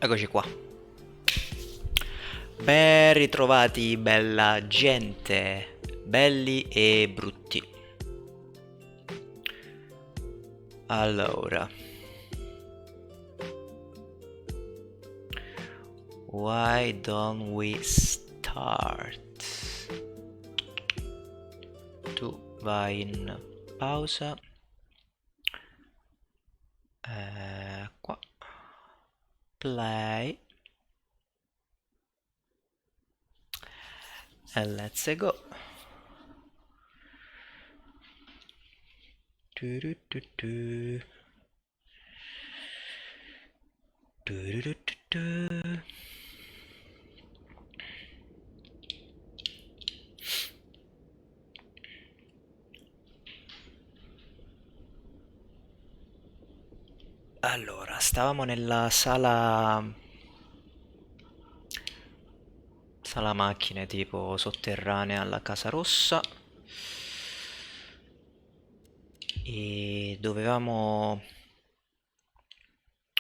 Eccoci qua. Ben ritrovati, bella gente, belli e brutti. Allora, why don't we start? Tu vai in pausa. Qua. Play. And let's go. Du-du-du-du. Du-du-du-du-du. Allora, stavamo nella sala macchine tipo sotterranea alla Casa Rossa e dovevamo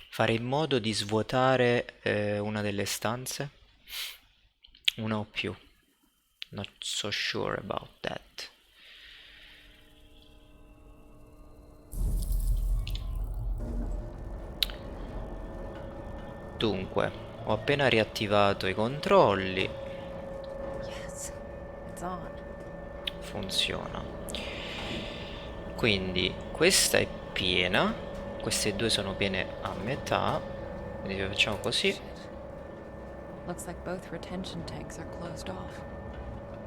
fare in modo di svuotare una delle stanze, una o più. Not so sure about that. Dunque, ho appena riattivato i controlli. Yes, it's on. Funziona. Quindi questa è piena, queste due sono piene a metà, quindi facciamo così. Looks like both retention tanks are closed off.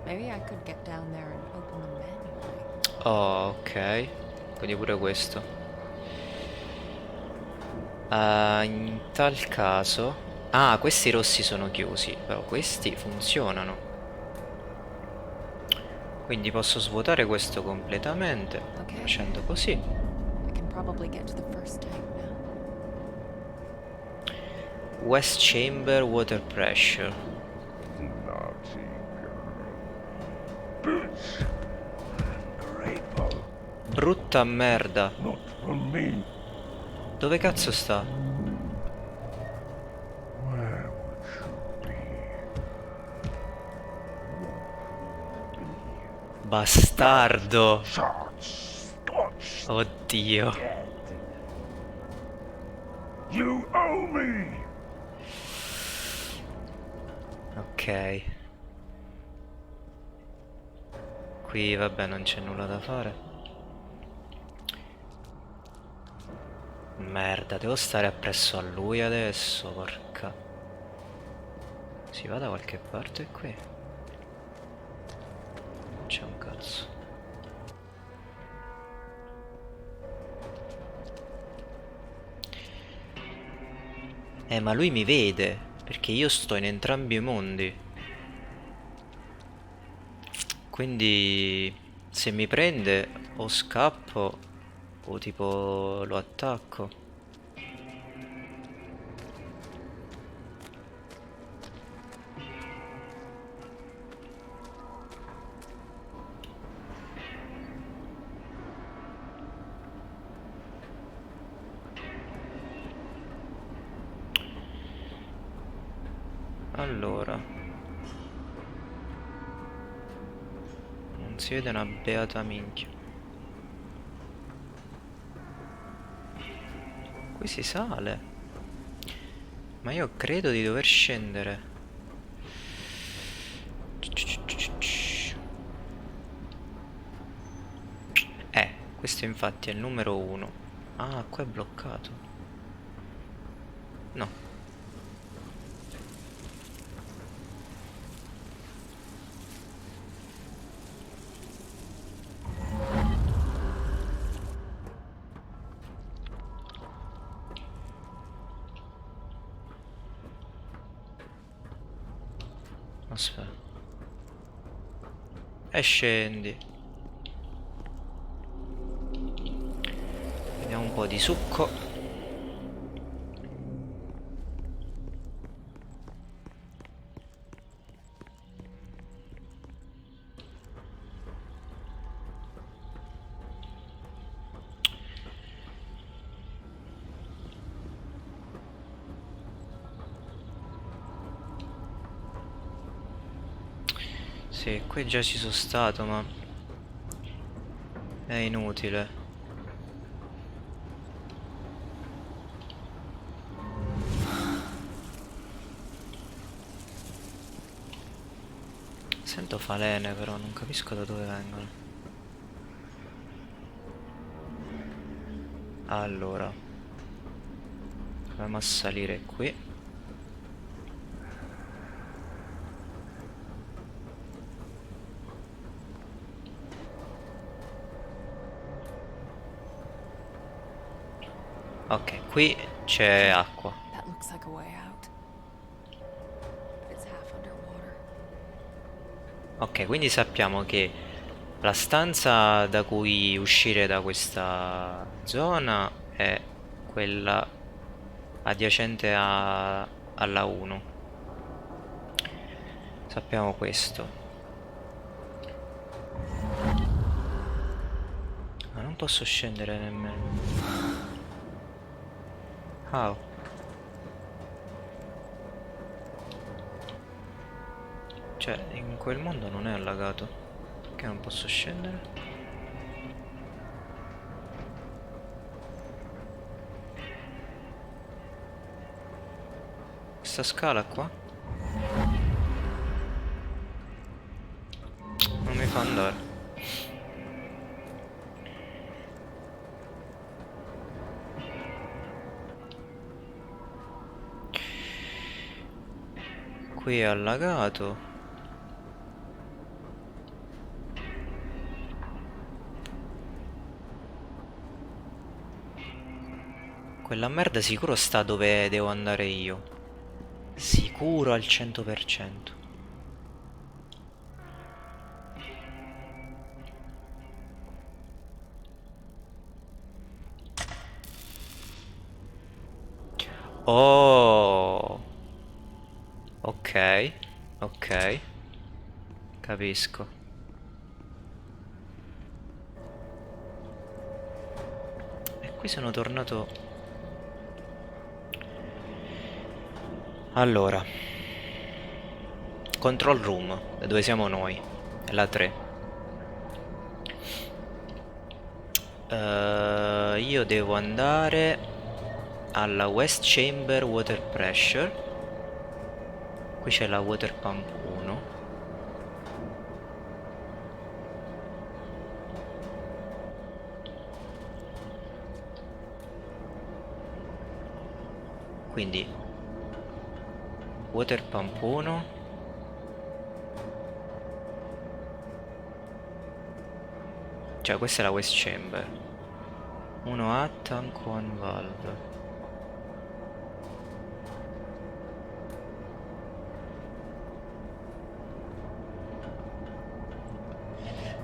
Maybe I could get down there and open them manually. Oh, ok, quindi pure questo. In tal caso... Ah, questi rossi sono chiusi, però questi funzionano. Quindi posso svuotare questo completamente, Okay. facendo così. I can probably get to the first tank now. West Chamber Water Pressure. Naughty girl. Bitch. Ungrateful. Brutta merda. Not from me. Dove cazzo sta? Where would you be? Bastardo. Shots. Scotched. Oddio. Dead. You owe me. Ok. Qui vabbè non c'è nulla da fare. Merda, devo stare appresso a lui adesso, porca. Si va da qualche parte qui? Non c'è un cazzo. Ma lui mi vede, perché io sto in entrambi i mondi. Quindi se mi prende o scappo o tipo lo attacco. Allora, non si vede una beata minchia. Qui si sale. Ma io credo di dover scendere. Questo infatti è il numero 1. Ah, qua è bloccato. No. Aspetta. E scendi. Vediamo un po' di succo. Sì, qui già ci sono stato, ma è inutile. Sento falene però, non capisco da dove vengono. Allora, proviamo a salire qui. Ok, qui c'è acqua. That looks like a way out. But it's half underwater. Ok, quindi sappiamo che la stanza da cui uscire da questa zona è quella adiacente alla 1. Sappiamo questo. Ma non posso scendere nemmeno. How? Cioè, in quel mondo non è allagato. Perché non posso scendere? Questa scala qua? Non mi fa andare. Qui è allagato. Quella merda sicuro sta dove devo andare io. Sicuro al 100%. Oh. Ok. Ok. Capisco. E qui sono tornato. Allora. Control room, da dove siamo noi. È la 3. Io devo andare alla West Chamber Water Pressure. Qui c'è la Water Pump 1. Quindi Water Pump 1. Cioè questa è la West Chamber. 1A tank 1 valve.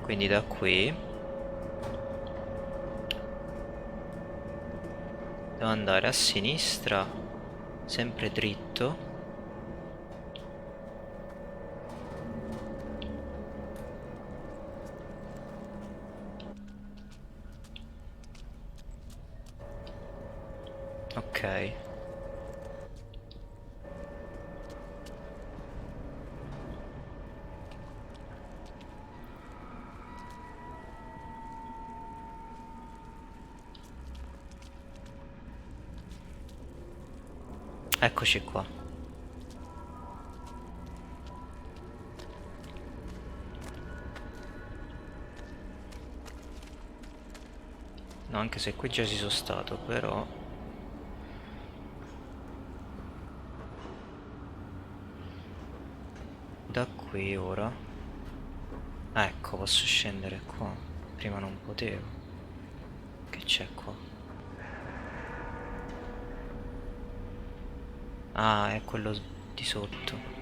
Quindi da qui devo andare a sinistra, sempre dritto. Ok. Eccoci qua. No, anche se qui già ci sono stato, però da qui ora. Ecco, posso scendere qua. Prima non potevo. Che c'è qua? Ah, è quello di sotto.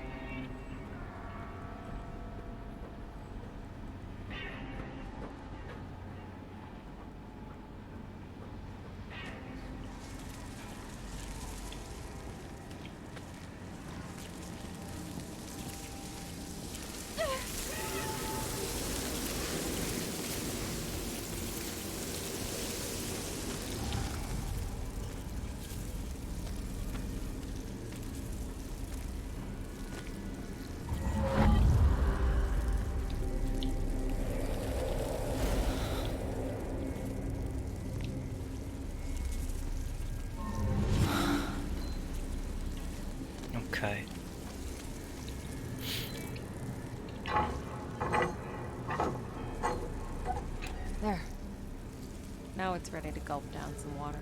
Now it's ready to gulp down some water.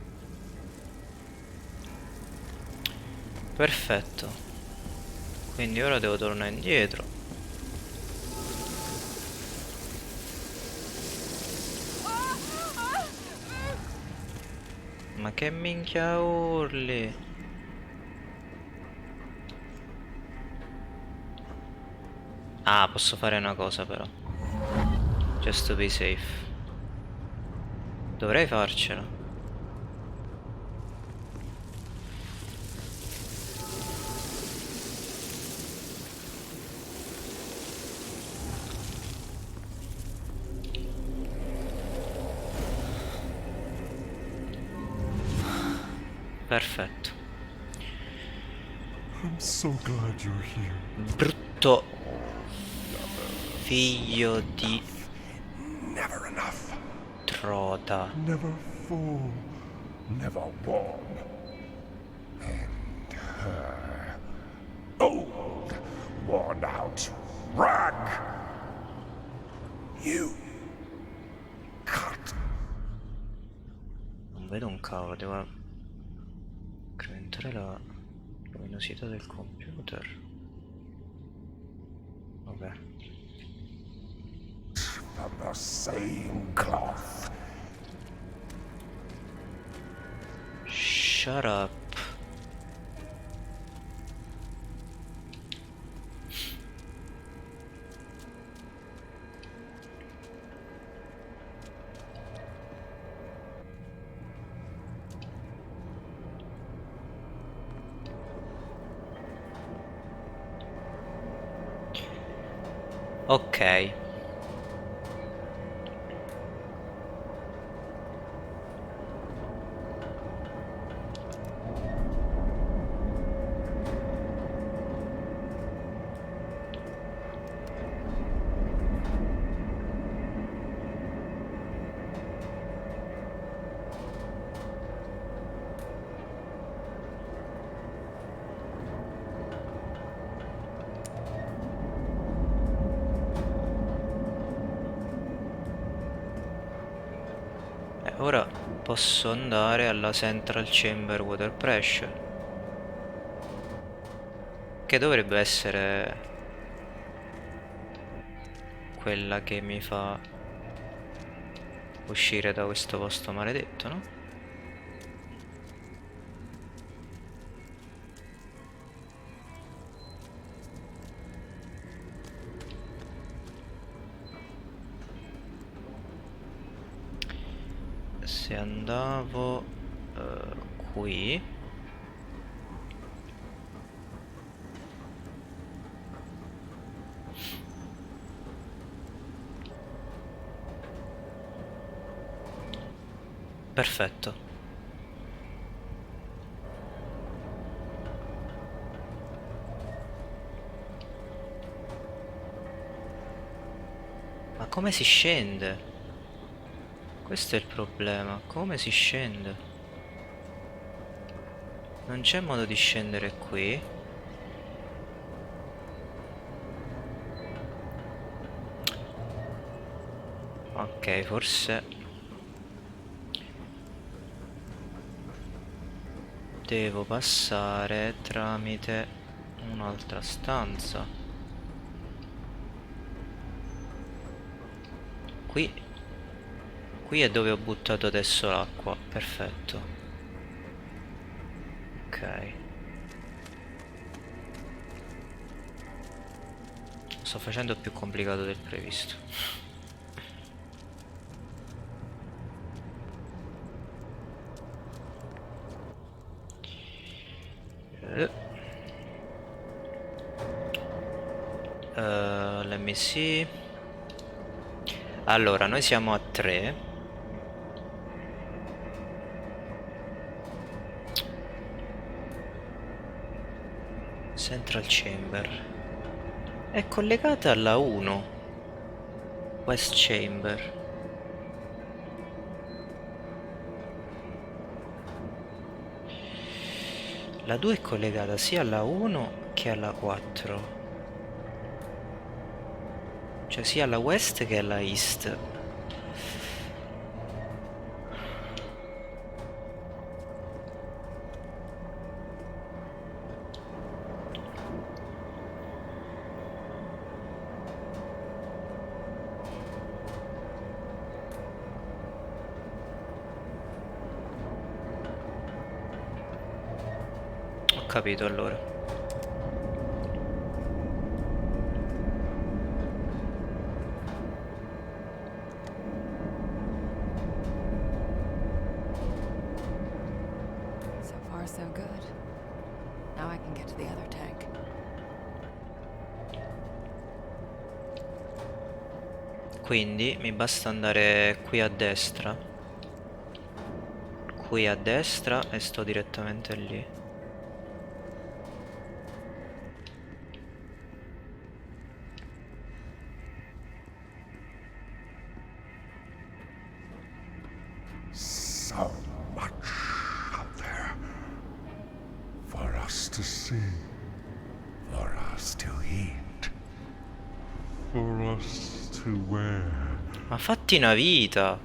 Perfetto. Quindi ora devo tornare indietro. Ma che minchia urli? Ah, posso fare una cosa però. Just to be safe. Dovrei farcela. Perfetto. I'm so glad you're here. Brutto figlio di Never enough. trota. Never full. Never warm. And her. Old. Worn out. Rag. You. Cut. Non vedo un cavolo, devo incrementare la luminosità del computer. Vabbè. From the same cloth. Shut up. Ok. Ora posso andare alla Central Chamber Water Pressure, che dovrebbe essere quella che mi fa uscire da questo posto maledetto, no? Se andavo qui, perfetto. Ma come si scende? Questo è il problema, come si scende? Non c'è modo di scendere qui. Ok, forse devo passare tramite un'altra stanza. Qui è dove ho buttato adesso l'acqua, perfetto. Ok. Sto facendo più complicato del previsto. Let me see. Allora, noi siamo a 3. Central Chamber è collegata alla 1. West Chamber. La 2 è collegata sia alla 1 che alla 4. Cioè sia alla West che alla East. capito allora. So far, so good. Now I can get to the other tank. Quindi mi basta andare qui a destra e sto direttamente lì. So much out there for us to see, for us to eat, for us to wear. Ma fatti una vita!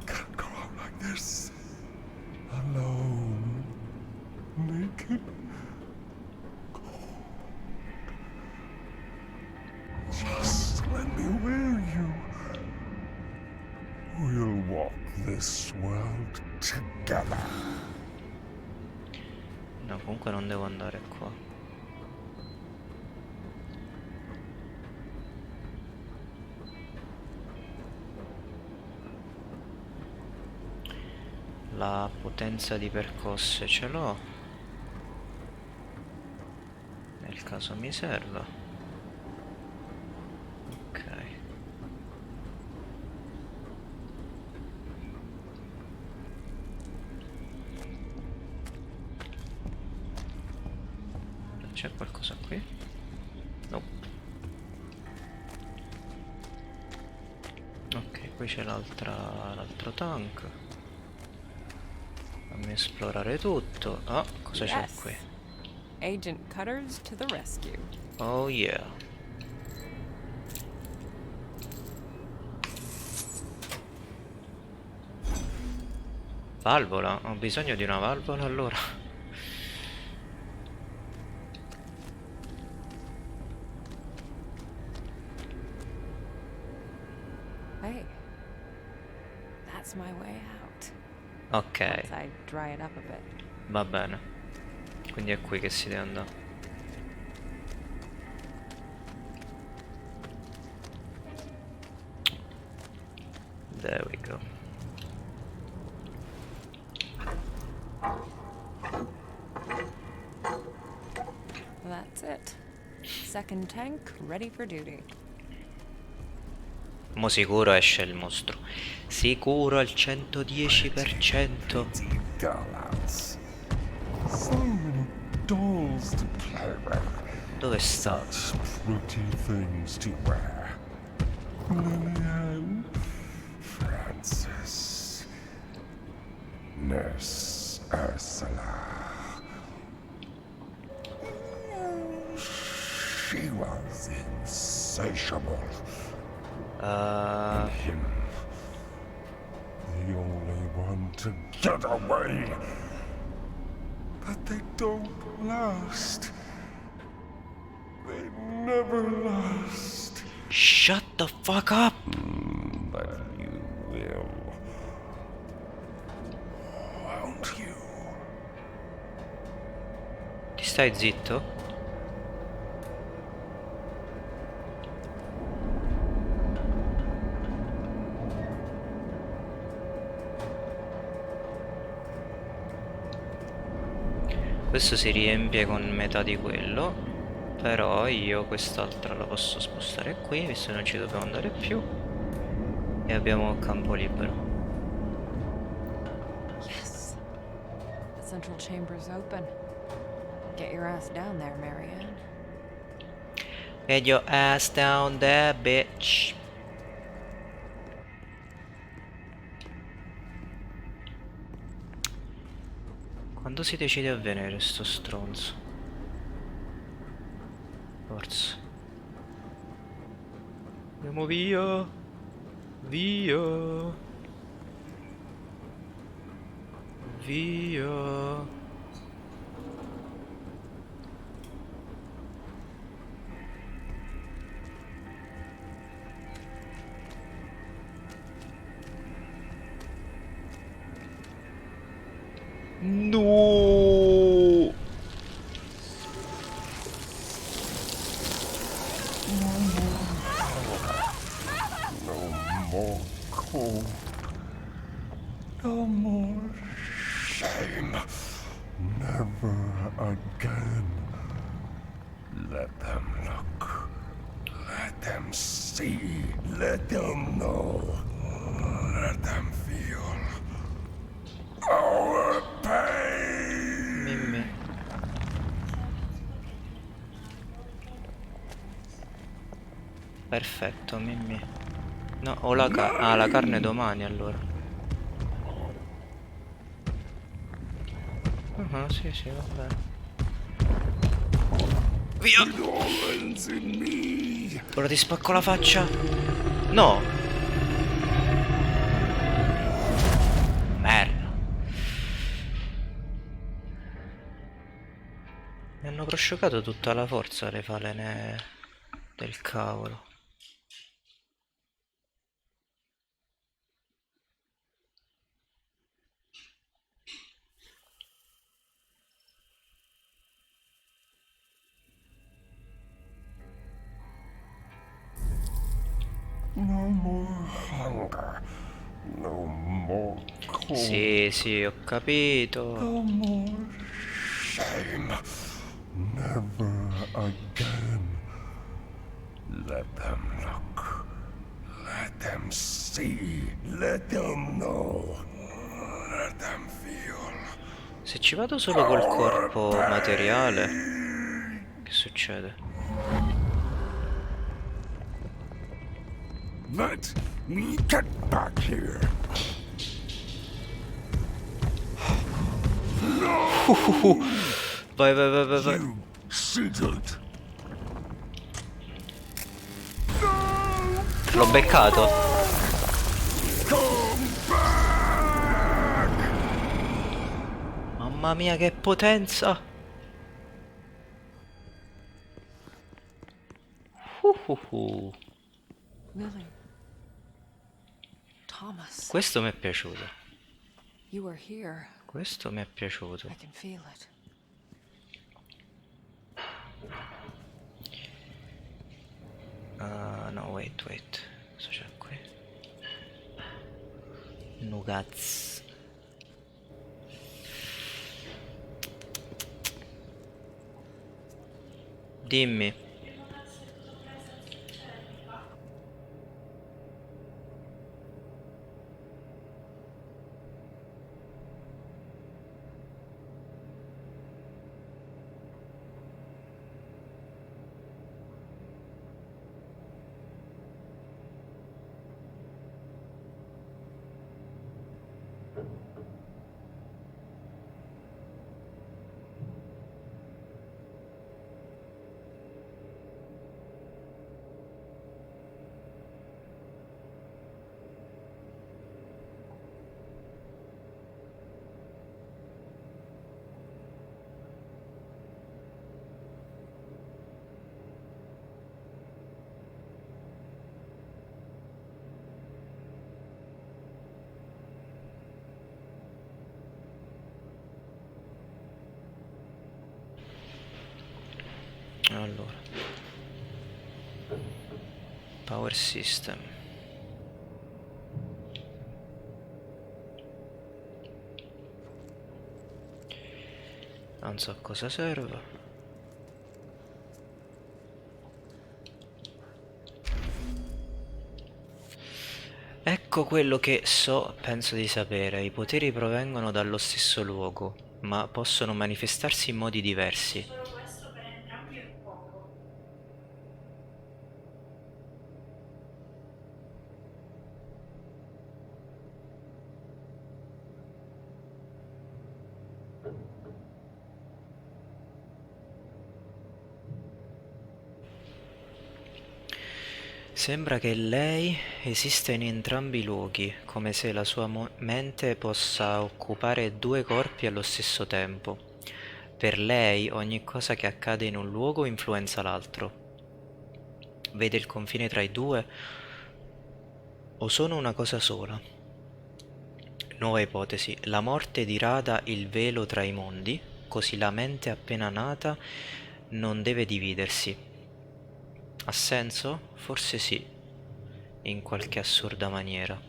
Can't go out like this, alone, naked, cold. Just let me wear you. We'll walk this world together. No, comunque non devo andare qua. La potenza di percosse ce l'ho. Nel caso mi serva. Ok. C'è qualcosa qui? No. Ok, qui c'è l'altro tank. Fammi esplorare tutto. Ah, cosa c'è Yes. qui? Agent Cutters to the rescue. Oh yeah. Valvola? Ho bisogno di una valvola allora. Hey, that's my way out. Ok, Once I dry it up a bit. va bene. Quindi è qui che si deve andare. There we go. That's it. Second tank ready for duty. Mo sicuro esce il mostro. Sicuro al 110%. Pretty girls. So many dolls to play with. Dove sta? Such pretty things to wear. Lillian, Francis, Nurse Ursula. She was insatiable. Him, the only one to get away. But they don't last. They never last. Shut the fuck up! But you will. Won't you? Ti stai zitto? Questo si riempie con metà di quello. Però io quest'altra la posso spostare qui, visto che non ci dobbiamo andare più. E abbiamo campo libero. Yes. The central chamber's open. Get your ass down there, Marianne. Get your ass down there, bitch. Quando si decide a venire sto stronzo? Forza. Andiamo via. Via. Via. No. more cold. No more shame. Never again. Let them look. Let them see. Let them know. Let them feel our pain. Mimmi. Perfetto, Mimmi. No, ho la la carne domani allora. Sì, sì, va bene. Via! Ora ti spacco la faccia. No! Merda. Mi hanno prosciugato tutta la forza le falene del cavolo. No more hunger. No more cold. Sì, sì, ho capito. No more shame. Never again. Let them look. Let them see. Let them know. Let them feel. Se ci vado solo col corpo materiale, che succede? Let me get back here. Vai, vai, vai, vai, vai. You cheated. L'ho beccato. Come back. Mamma mia, che potenza. Lily. Thomas, Questo mi è piaciuto. you were here. Questo mi è piaciuto. I can feel it. No, wait. Cosa c'è qui? Nuggets. Dimmi. Allora, power system. Non so a cosa serva. Ecco quello che so, penso di sapere. I poteri provengono dallo stesso luogo, ma possono manifestarsi in modi diversi. Sembra che lei esista in entrambi i luoghi, come se la sua mente possa occupare due corpi allo stesso tempo. Per lei ogni cosa che accade in un luogo influenza l'altro. Vede il confine tra i due o sono una cosa sola. Nuova ipotesi. La morte dirada il velo tra i mondi, così la mente appena nata non deve dividersi. Ha senso? Forse sì. in qualche assurda maniera.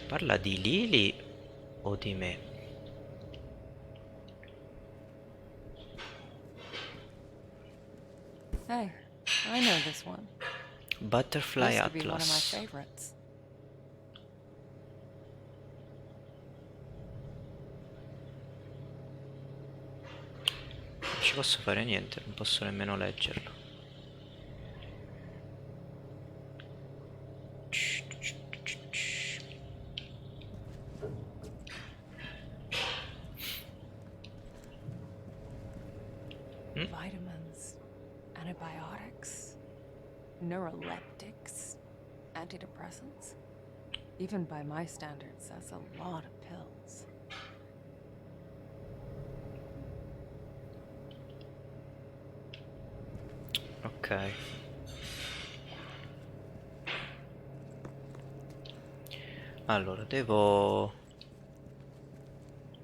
Parla di Lily o di me? Hey, I know this one. Butterfly Used to be one of my Atlas. favorites. Non ci posso fare niente, non posso nemmeno leggerlo. Vitamins, antibiotics, neuroleptics, antidepressants. Even by my standards, that's a lot of pills. Ok. Allora, devo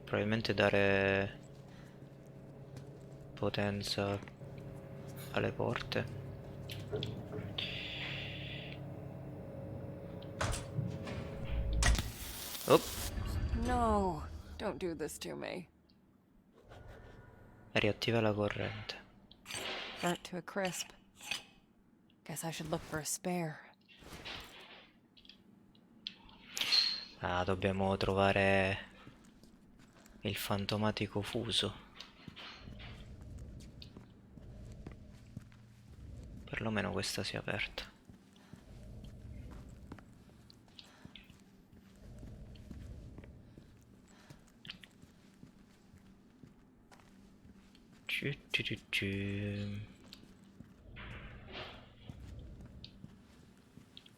probabilmente dare potenza alle porte. Oh, No, don't do this to me. riattiva la corrente. Burnt to a crisp. Guess I should look for a spare. Ah, dobbiamo trovare il fantomatico fuso. Perlomeno questa si è aperta.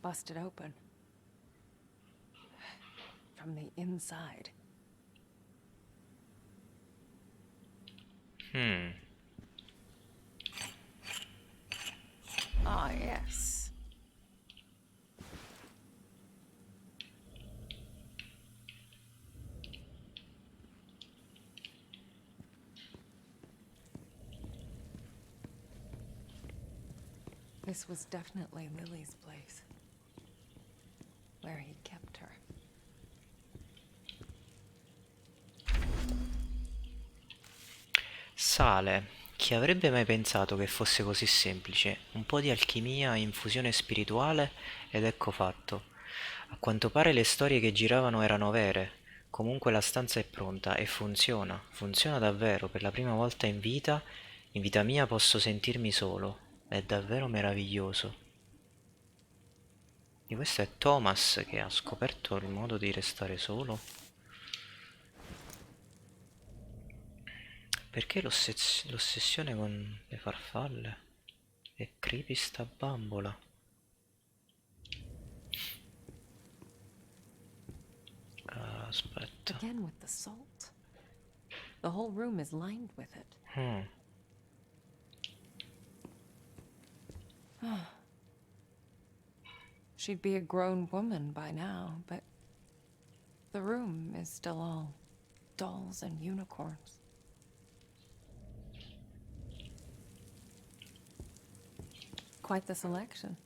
Busted open. From the inside. Ah, yes. This was definitely Lily's place. Where he kept her. Sale. Chi avrebbe mai pensato che fosse così semplice? Un po' di alchimia, infusione spirituale ed ecco fatto. A quanto pare le storie che giravano erano vere. Comunque la stanza è pronta e funziona. Funziona davvero. Per la prima volta in vita mia posso sentirmi solo. È davvero meraviglioso. E questo è Thomas che ha scoperto il modo di restare solo. Perché l'ossessione con le farfalle? È creepy sta bambola. Aspetta. Again with the salt. The whole room is lined with it. She'd be a grown woman by now, but the room is still all dolls and unicorns. Quite the selection.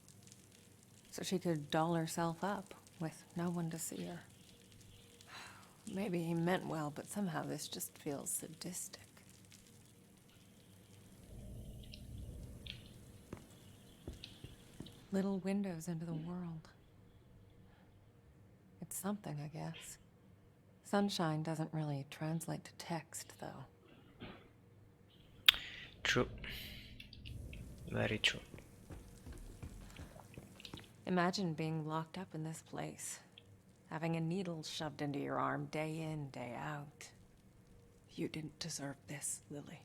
So she could doll herself up with no one to see her. Maybe he meant well, but somehow this just feels sadistic. Little windows into the world. It's something, I guess. Sunshine doesn't really translate to text, though. True. Very true. Imagine being locked up in this place, having a needle shoved into your arm day in, day out. You didn't deserve this, Lily.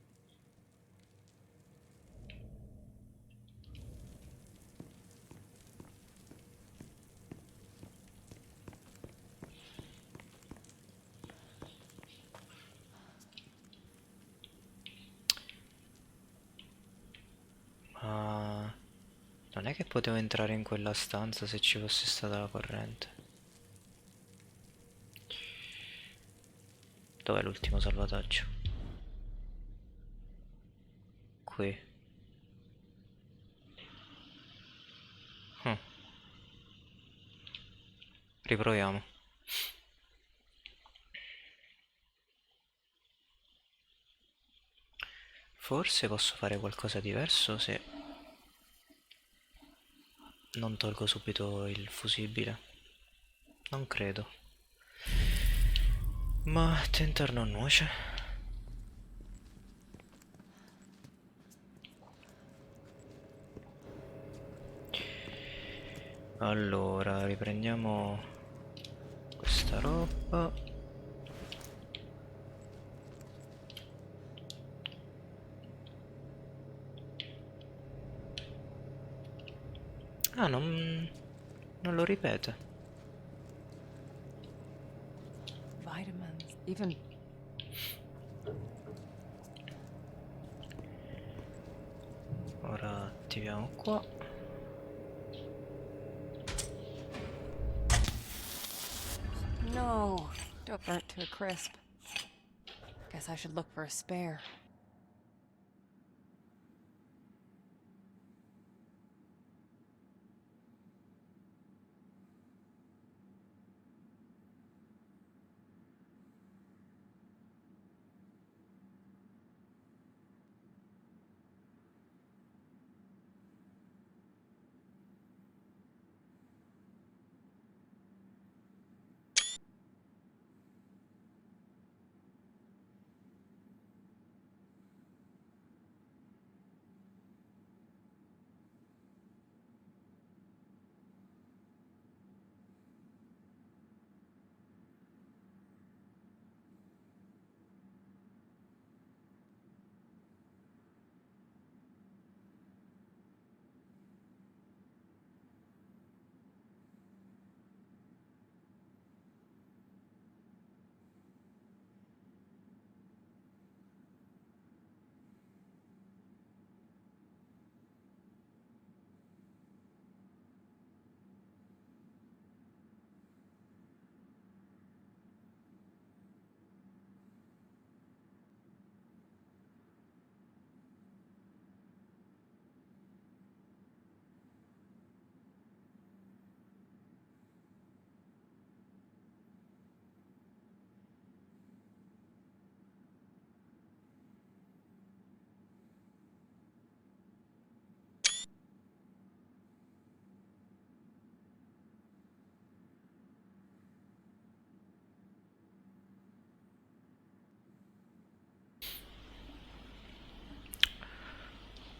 Ma non è che potevo entrare in quella stanza se ci fosse stata la corrente. Dov'è l'ultimo salvataggio? qui. Riproviamo. Forse posso fare qualcosa diverso se non tolgo subito il fusibile. Non credo. Ma tentar non nuoce. Allora, riprendiamo questa roba. Ah, non lo ripete. Vitamins, even Ora attiviamo qua. no, don't burnt to a crisp. Guess I should look for a spare.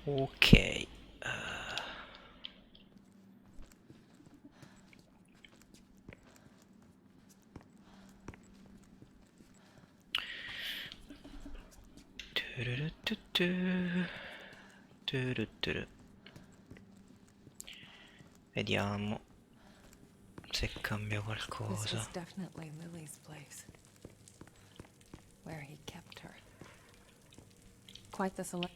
Ok. Vediamo se cambia This was qualcosa. definitely Lily's place, where he kept her. Quite the select.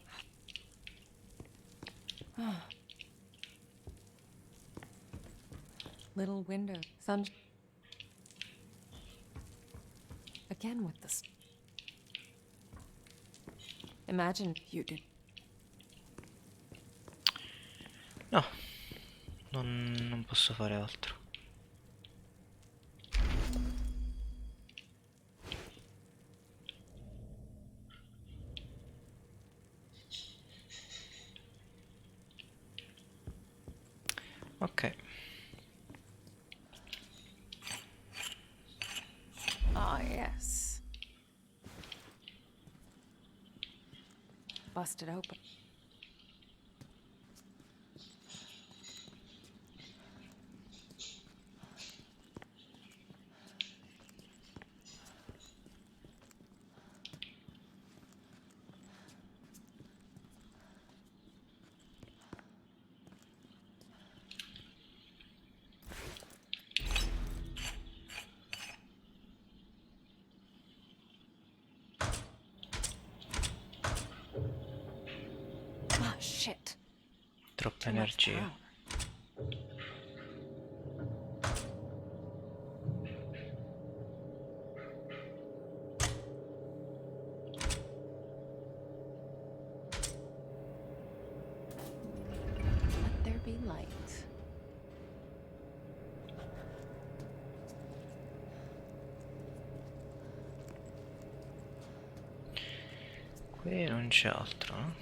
Little window, sun. Again with the. Imagine you did. No, non posso fare altro. Ok. Ah, yes. Busted open. Ah, shit. Troppa Too much energia. power. light. Qui non c'è altro, no?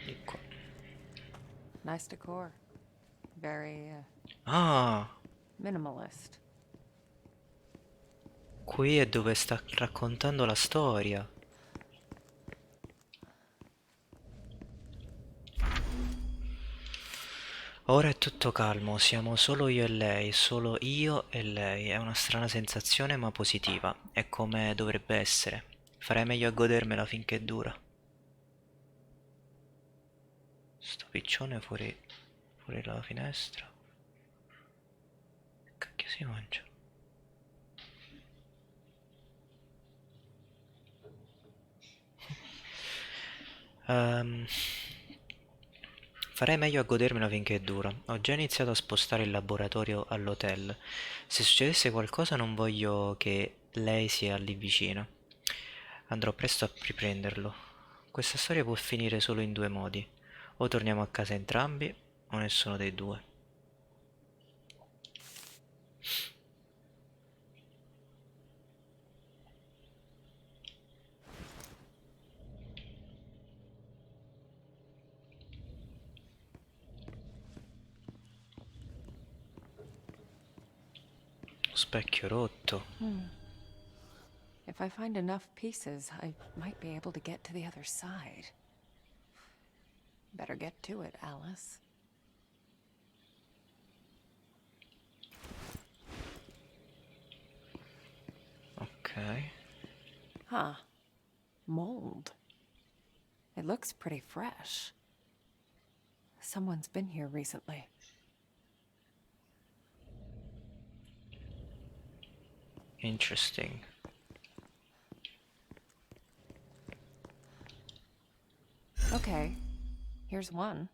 Di qua. Nice decor. Very Ah! minimalist. Qui è dove sta raccontando la storia. Ora è tutto calmo, siamo solo io e lei, solo io e lei. È una strana sensazione ma positiva. È come dovrebbe essere. Farei meglio a godermela finché dura. Sto piccione fuori dalla finestra. Che cacchio si mangia? Ehm, Farei meglio a godermela finché dura. Ho già iniziato a spostare il laboratorio all'hotel. Se succedesse qualcosa non voglio che lei sia lì vicino. Andrò presto a riprenderlo. Questa storia può finire solo in due modi. O torniamo a casa entrambi, o nessuno dei due. Specchio rotto. If I find enough pieces, I might be able to get to the other side. Better get to it, Alice. Ok. Huh. Mold. It looks pretty fresh. Someone's been here recently. Interesting. Okay, here's one.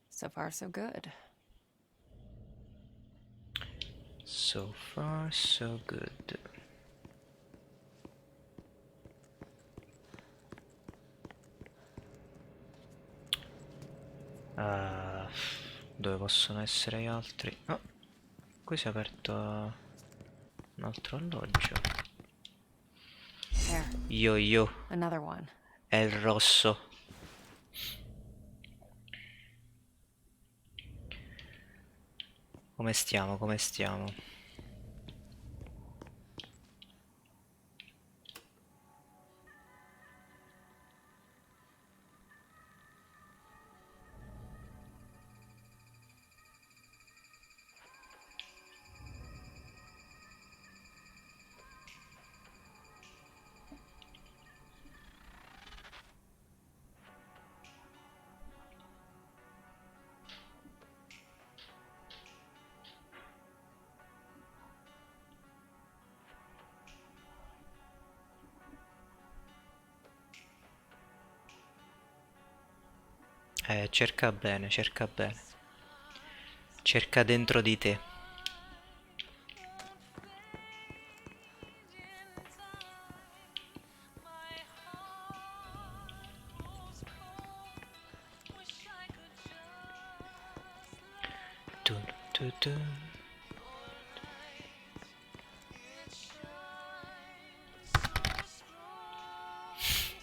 So far, so good. So far, so good. Ah, dove possono essere gli altri? Oh, qui si è aperto un altro alloggio. There, Yo, another one. è il rosso. Come stiamo? Come stiamo? Cerca bene, cerca bene. Cerca dentro di te. Dun, dun, dun.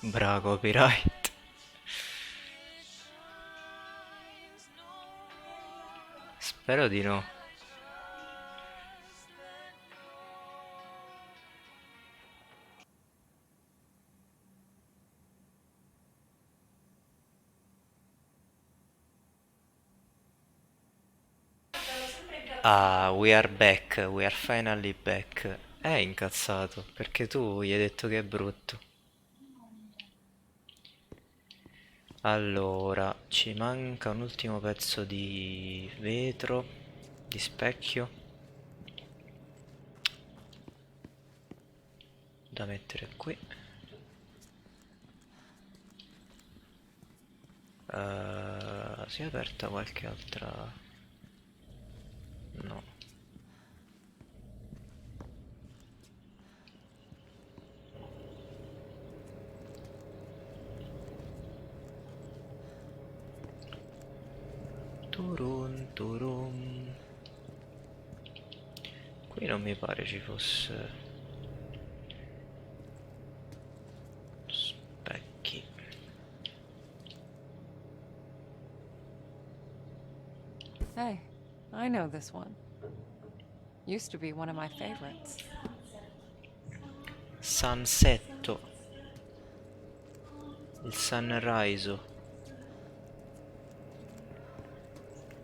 Bravo, copyright. Spero di no. Ah, we are back, we are finally back. È incazzato, perché tu gli hai detto che è brutto. Allora, ci manca un ultimo pezzo di vetro, di specchio, da mettere qui. Si è aperta qualche altra... No. Turum. Qui non mi pare ci fosse specchi. Hey, I know this one. Used to be one of my favorites. Sunsetto. Il sunrise.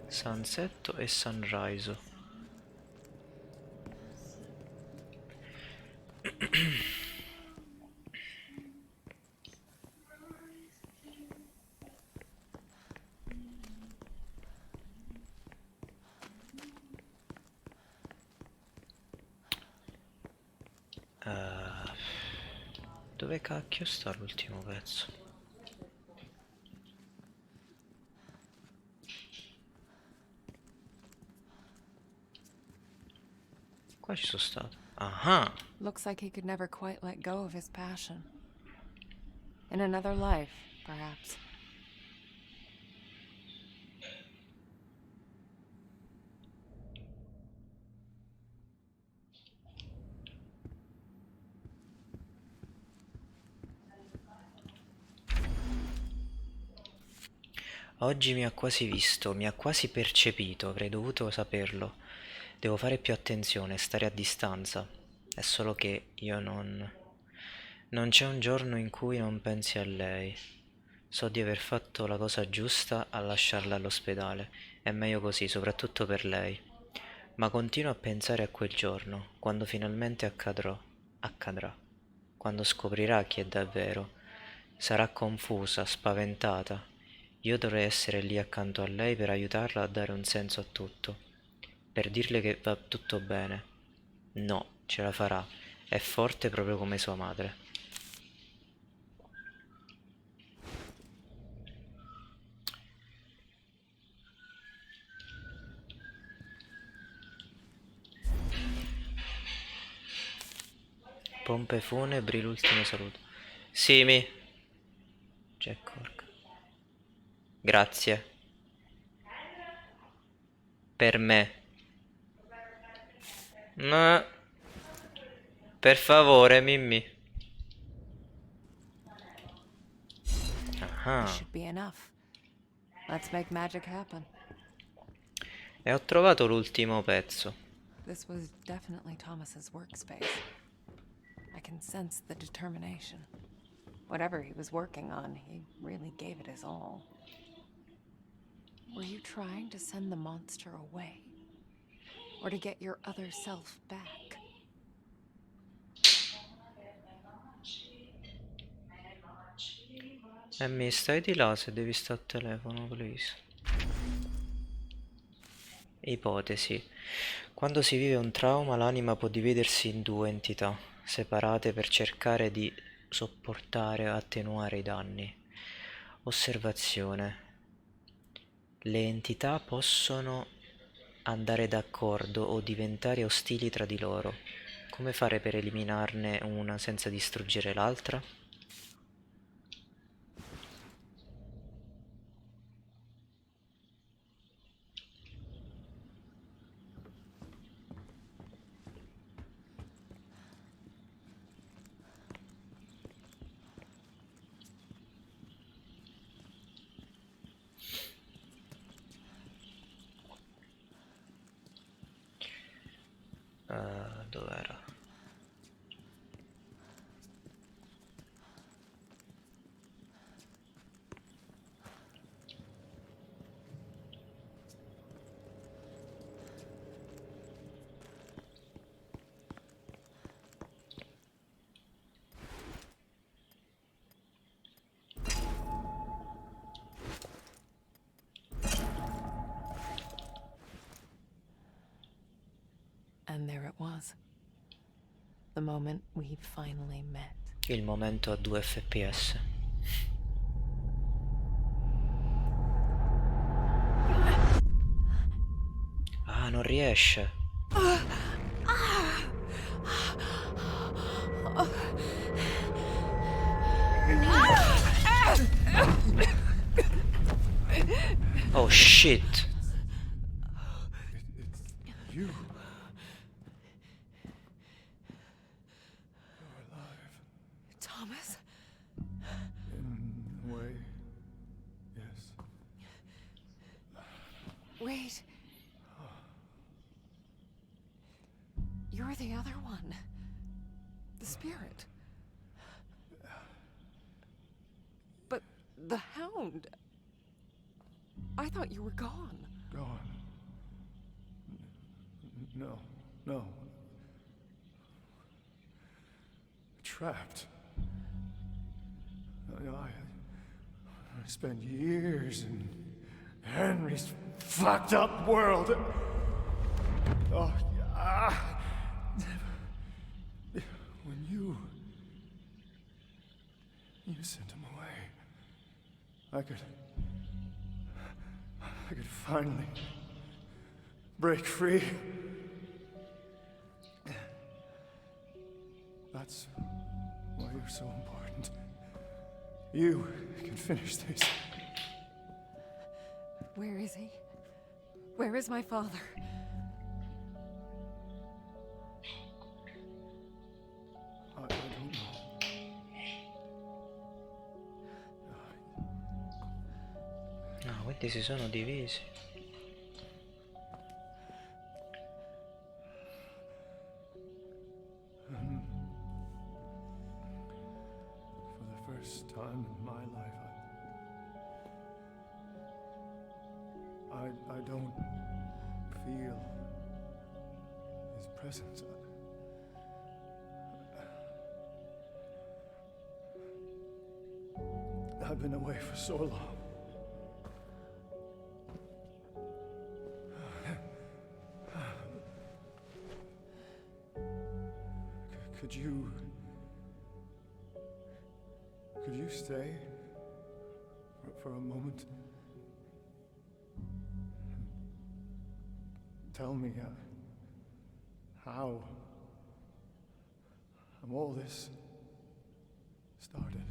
Sunsetto e sunrise. Dove cacchio sta l'ultimo pezzo? Qua ci sono stato. Ah, Looks like he could never quite let go of his passion. In another life, perhaps. oggi mi ha quasi visto, mi ha quasi percepito, avrei dovuto saperlo. Devo fare più attenzione, stare a distanza. È solo che io non c'è un giorno in cui non pensi a lei. So di aver fatto la cosa giusta a lasciarla all'ospedale. È meglio così, soprattutto per lei. Ma continuo a pensare a quel giorno, quando finalmente accadrà. Quando scoprirà chi è davvero. Sarà confusa, spaventata. Io dovrei essere lì accanto a lei per aiutarla a dare un senso a tutto. Per dirle che va tutto bene. No, ce la farà. È forte proprio come sua madre. Pompe funebri, l'ultimo saluto. Simi. Jack Cork. Grazie. Per me. Ma... Per favore, Mimmi. This Ah. should be enough. Let's make magic happen. E ho trovato l'ultimo pezzo. This was definitely Thomas's workspace. I can sense the determination. Whatever he was working on, he really gave it his all. Were you trying to send the monster away? Or to get your other self back? Mi stai di là se devi stare al telefono, please. Ipotesi. Quando si vive un trauma, l'anima può dividersi in due entità, separate per cercare di sopportare o attenuare i danni. Osservazione. Le entità possono andare d'accordo o diventare ostili tra di loro. Come fare per eliminarne una senza distruggere l'altra? Dov'era? And there it was. The moment we finally met. Il momento a 2 fps. Ah, non riesce. Oh shit. You. You're alive. Thomas? In a way, yes. Wait. You're the other one. The spirit. But the hound. I thought you were gone. Gone. No, no. Trapped. I spent years in Henry's fucked up world. Oh, when you sent him away, I could finally break free. That's why you're so important. You can finish this. Where is he? Where is my father? I don't know. No, quindi si sono divisi. For the first time in my life, I don't feel his presence. I've been away for so long. Could you stay for a moment? Tell me how all this started.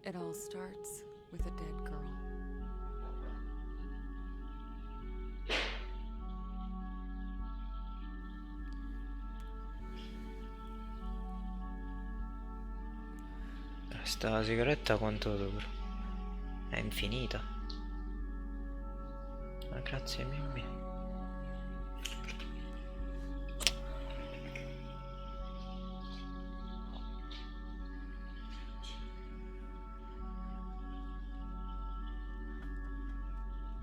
It all starts with a dead girl. Sta sigaretta quanto dura? È infinita. Ah, grazie Mimmi.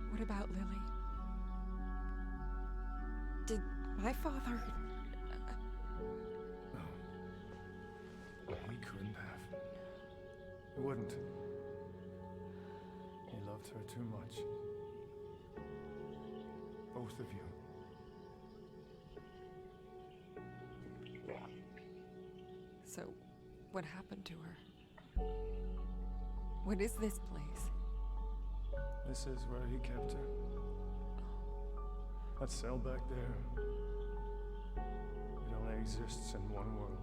What about Lily? Did my father... No. He couldn't have. He wouldn't. He loved her too much. Both of you. So, what happened to her? What is this place? This is where he kept her. That cell back there. It only exists in one world.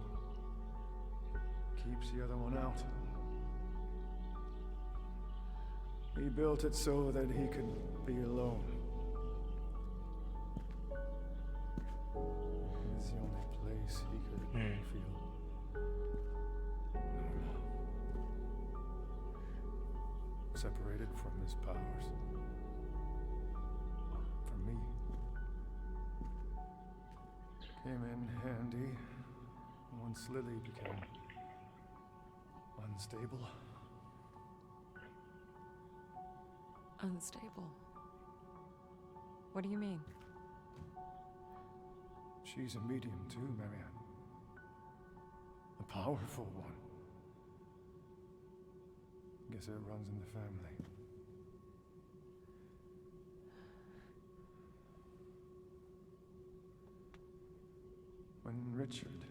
Keeps the other one out. He built it so that he could be alone. It's the only place he could feel normal. Separated from his powers. For me. Came in handy once Lily became unstable. Unstable. What do you mean? She's a medium too, Marianne. A powerful one. Guess it runs in the family. When Richard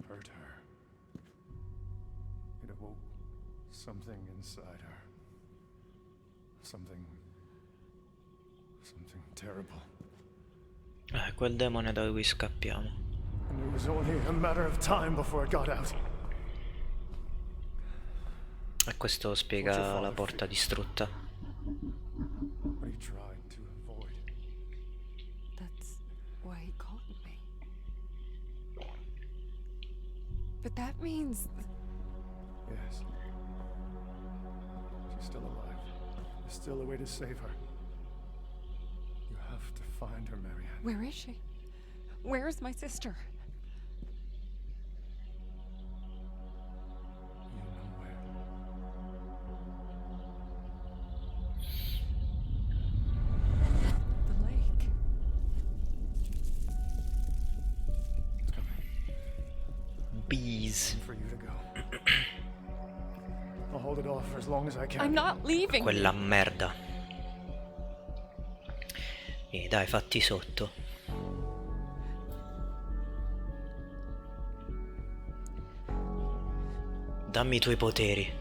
hurt her, it awoke something inside her. Something terrible. Quel demone da cui scappiamo. And it was only a matter of time before it got out. E questo spiega la porta distrutta. What are you trying to avoid? That's why he called me. But that means... Yes. She's still alive. There's still a way to save her. You have to find her, Marianne. Where is she? Where is my sister? You know where. The lake. It's coming. Bees. For you to go. I'll hold it off for as long as I can. I'm not leaving. Quella merda. E dai, fatti sotto. Dammi i tuoi poteri.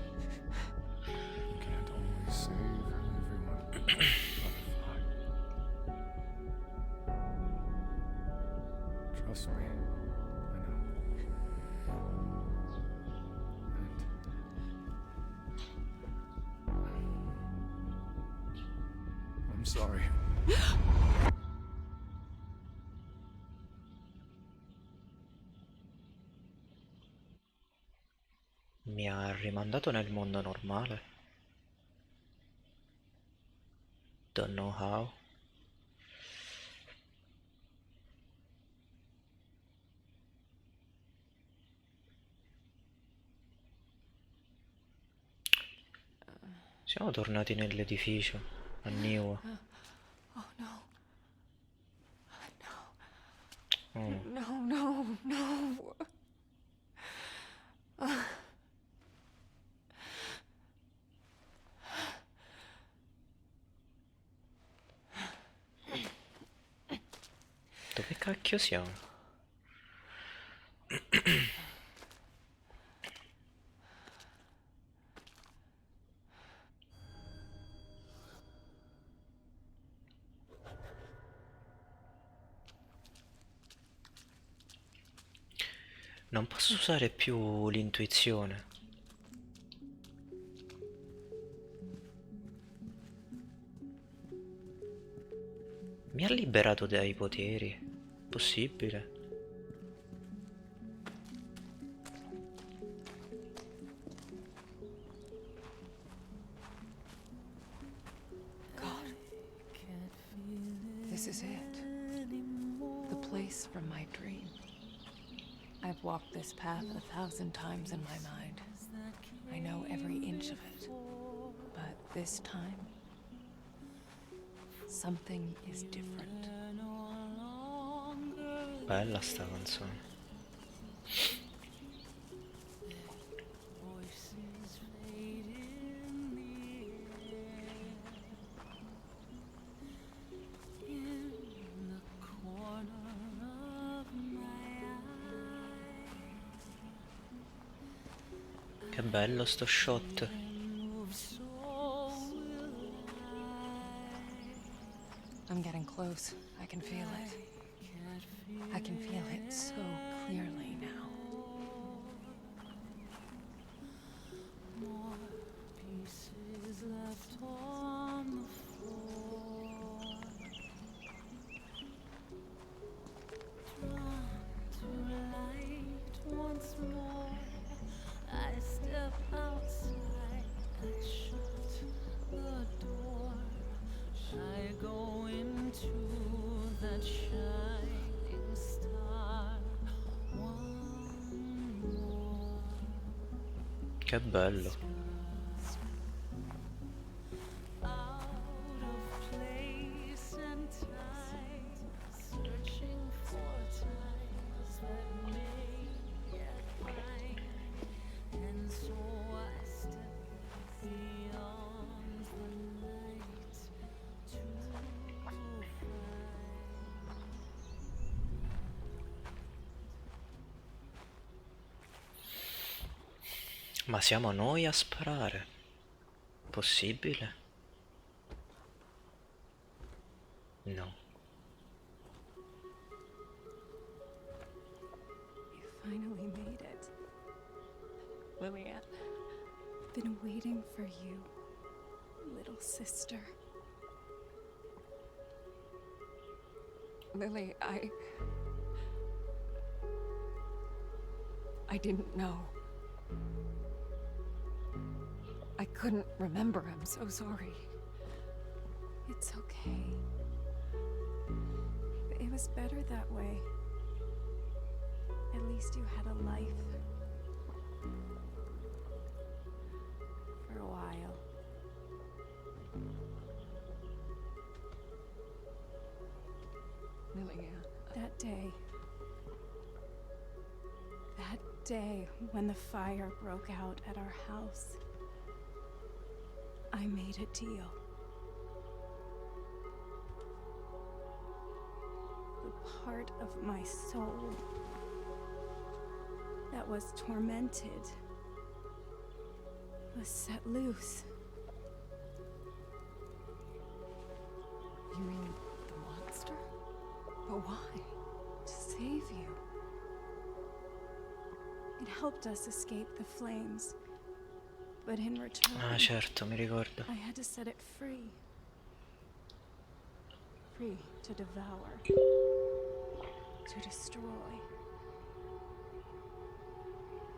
You can't always save everyone. Butterfly. Trust me. I know. And I'm sorry. Mi ha rimandato nel mondo normale. Don't know how. Siamo tornati nell'edificio a New. Oh no. Oh. No. Dove cacchio siamo? Non posso usare più l'intuizione. Mi ha liberato dai poteri. Possibile? God. This is it. The place from my dream. I've walked this path 1,000 times in my mind. I know every inch of it. But this time, something is different. Bella sta canzone. Che bello sto shot. I'm getting close. I can feel it. I can feel it so clearly now. Che bello. Ma siamo noi a sparare? Possibile? No. You finally made it. Lillian, been waiting for you, little sister. Lily, I didn't know. I couldn't remember. I'm so sorry. It's okay. It was better that way. At least you had a life. For a while. Lily, That day. That day when the fire broke out at our house. I made a deal. The part of my soul that was tormented was set loose. you mean the monster? But why? To save you. It helped us escape the flames. But in return, Ah, certo, mi ricordo. I had to set it free. Free to devour. To destroy.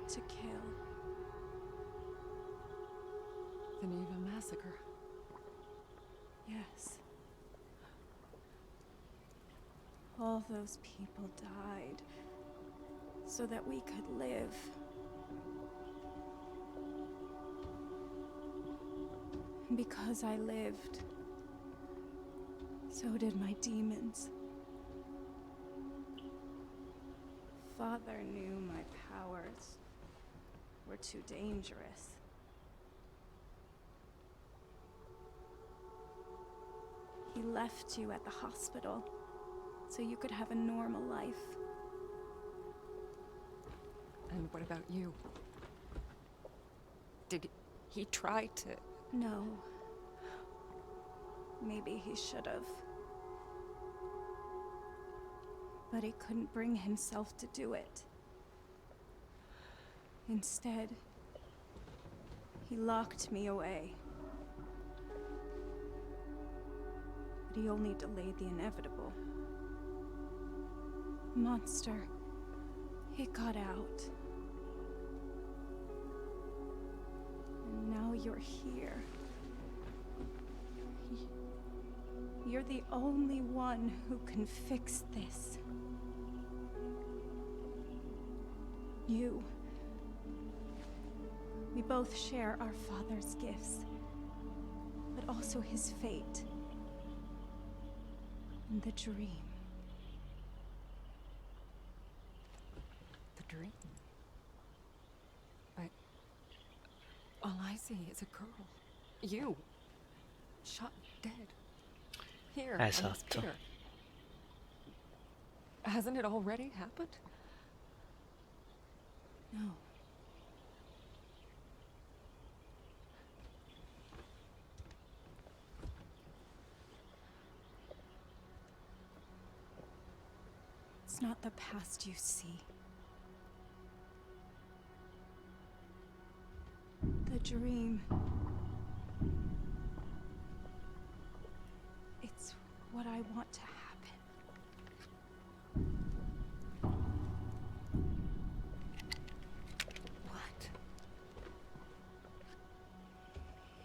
To kill. The Neva massacre. Yes. All those people died so that we could live. And because I lived, so did my demons. Father knew my powers were too dangerous. He left you at the hospital so you could have a normal life. And what about you? Did he try to... No. Maybe he should have. But he couldn't bring himself to do it. Instead, he locked me away. But he only delayed the inevitable. Monster, it got out. And now you're here. You're the only one who can fix this. You. We both share our father's gifts, but also his fate. And the dream. the dream? But... all I see is a girl. You. Shot dead. Here, on this Esatto. pier. Hasn't it already happened? No. It's not the past you see. The dream. It's what I want to happen. What?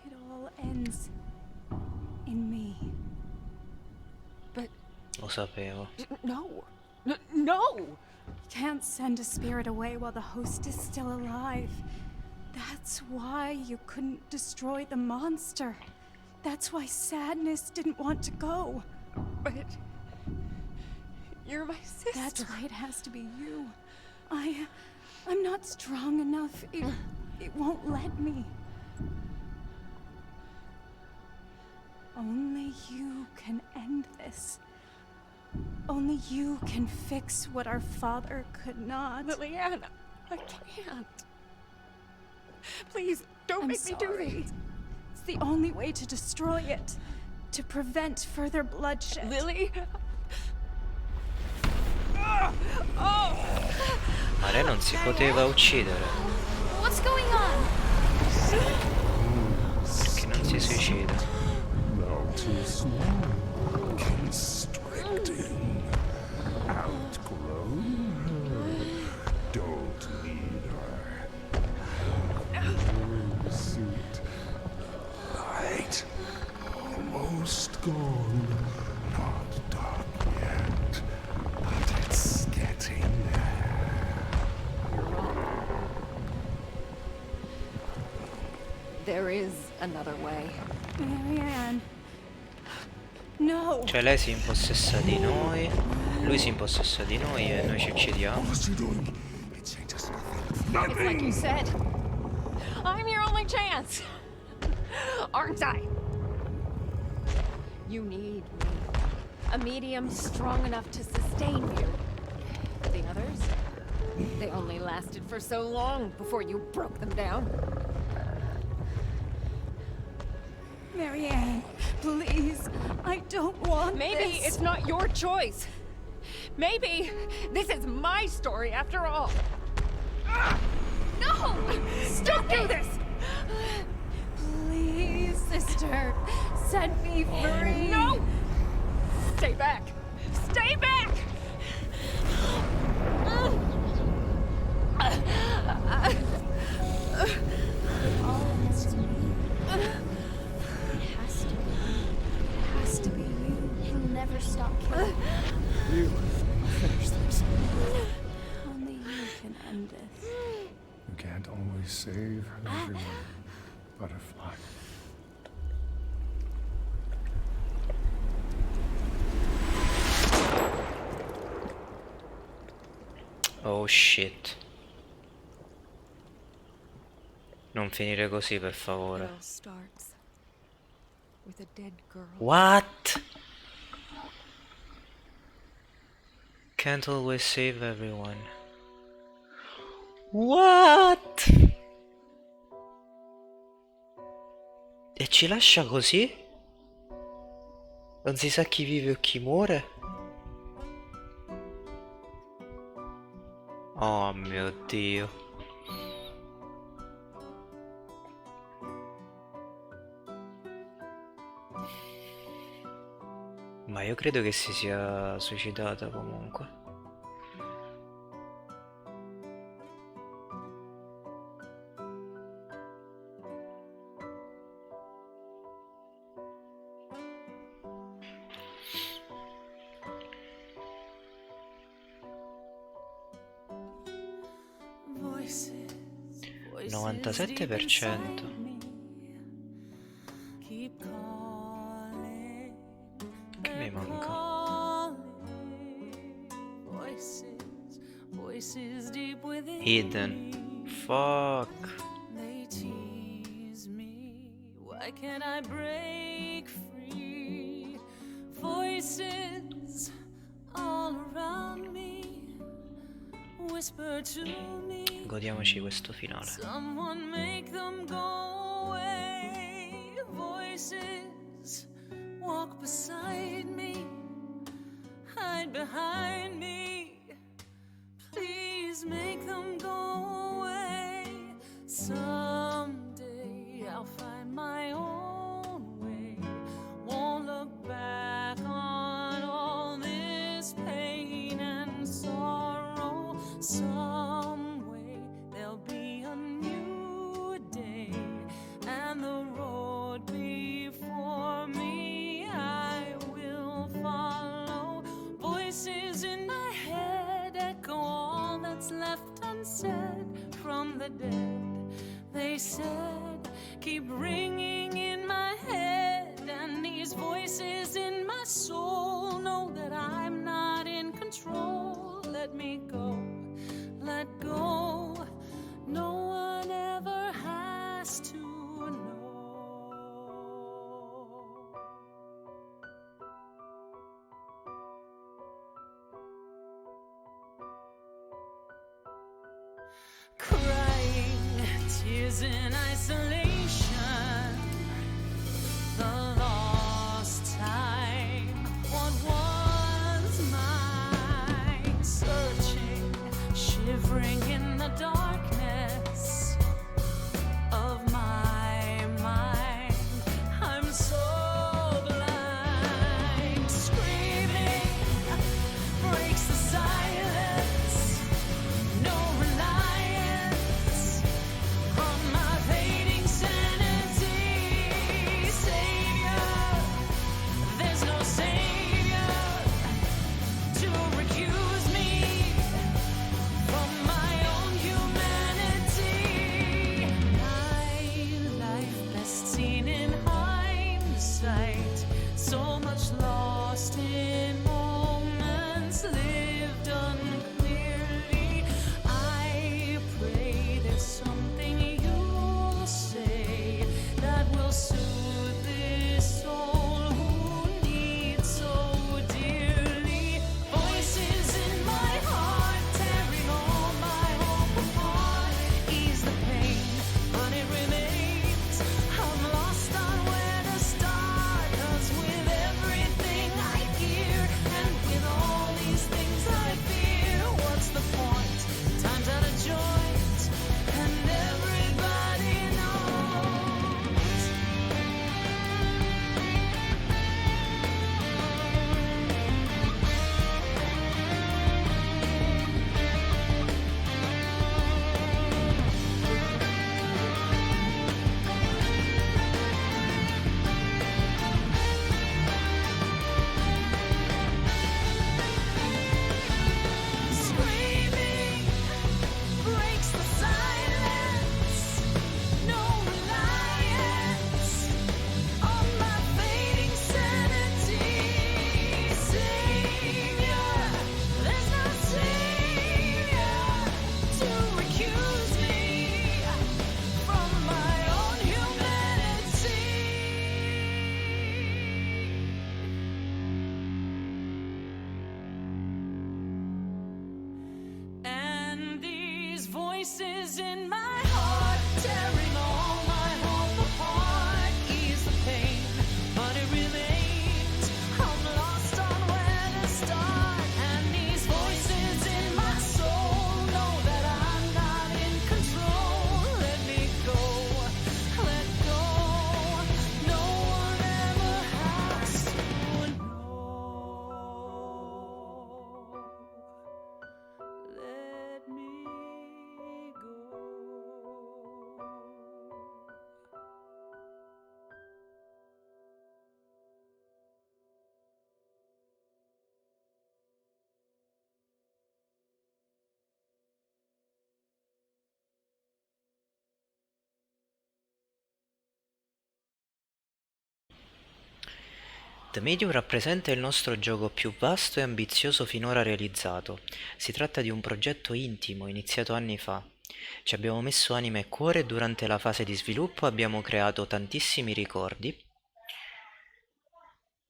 It all ends in me. But... Lo sapevo. no! No! You can't send a spirit away while the host is still alive. That's why you couldn't destroy the monster. That's why Sadness didn't want to go. But... you're my sister. That's why it has to be you. I'm not strong enough. It won't let me. Only you can end this. Only you can fix what our father could not. Lillian, I can't. Please, don't make me do this. It's the only way to destroy it. To prevent further bloodshed. Lily? Ma lei non si poteva uccidere. What's going on? Perché non si suicida? Now too small, constricting, outgrown her. Don't need her. Suit. Light. Almost gone. Not dark yet, but it's getting there. There is another way. Marianne. No. Cioè lei si impossessa di noi, lui si impossessa di noi e noi ci uccidiamo. What's she doing? It changes nothing. It's like you Nothing! said. I'm your only chance. Aren't I? You need me. A medium strong enough to sustain you. The others? They only lasted for so long before you broke them down. Marianne, please. I don't want Maybe this. it's not your choice. Maybe this is my story after all. No! Don't do this! Please, sister. Set me free. No! Stay back! Stay back! All of this is me. It has to be you. He'll never stop killing. Really? Finish this. Only you can end this. You can't always save everyone, Butterfly. Oh shit. Non finire così, per favore. It all starts with a dead girl. What? Can't always save everyone. What? E ci lascia così? Non si sa chi vive o chi muore? Oh mio Dio. Ma io credo che si sia suicidata comunque. Voices, 97%. keep calling, Che mi manca? calling. Voices, voices deep within Hidden. Fuck. they tease me. Why can't I break free? Voices all around me whisper to me. Godiamoci questo finale. Someone make them go away. Voices walk beside me, hide behind me. Please make them go away. Someday I'll find my own way. Won't look back on all this pain and sorrow. Some way there'll be a new day, and the road before me I will follow. Voices in my head echo all that's left unsaid from the dead. They said, keep ringing in my head, and these voices in my soul know that I'm not in control. Let me go, let go. No one ever has to know. Crying years in isolation, the lost time. What was mine? Searching, shivering in the darkness of my mind. I'm so blind. Screaming breaks the silence. No reliance on my fading sanity. Savior, there's no savior to recuse me from my own humanity. My life best seen in hindsight. So much lost in moments lived unclearly. I pray there's something you'll say that will soothe this soul who needs so dearly. Voices in my heart tearing all my hope apart. Ease the pain, but it remains. I'm lost on where to start. 'Cause with everything I hear and with all these things I fear, what's the point? Time's out of joint, and everybody knows. Screaming breaks the silence. No reliance on my fading sanity. Savior, there's no savior to recuse me from my own humanity. And these voices in my heart tearing all my hope apart. Ease the pain, but it remains. I'm lost on where to start. And these voices in my soul know that I'm not in control. Let me go, let go. No one ever has to know. Let me go. The Medium rappresenta il nostro gioco più vasto e ambizioso finora realizzato. Si tratta di un progetto intimo, iniziato anni fa. Ci abbiamo messo anima e cuore e durante la fase di sviluppo abbiamo creato tantissimi ricordi,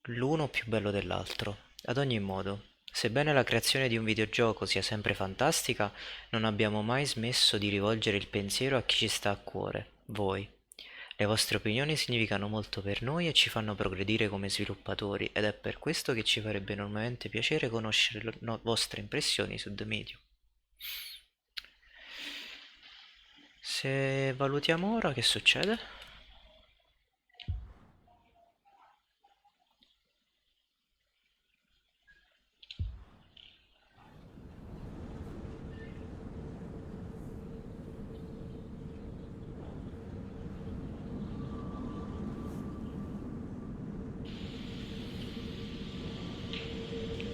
l'uno più bello dell'altro. Ad ogni modo, sebbene la creazione di un videogioco sia sempre fantastica, non abbiamo mai smesso di rivolgere il pensiero a chi ci sta a cuore, voi. Le vostre opinioni significano molto per noi e ci fanno progredire come sviluppatori, ed è per questo che ci farebbe enormemente piacere conoscere le vostre impressioni su The Medium. Se valutiamo ora, che succede?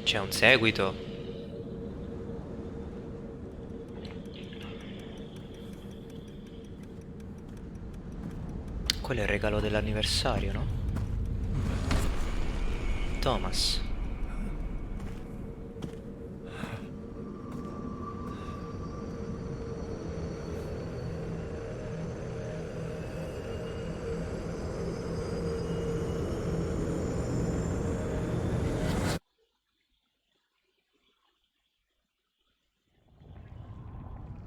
C'è un seguito? Quello è il regalo dell'anniversario, no? Thomas.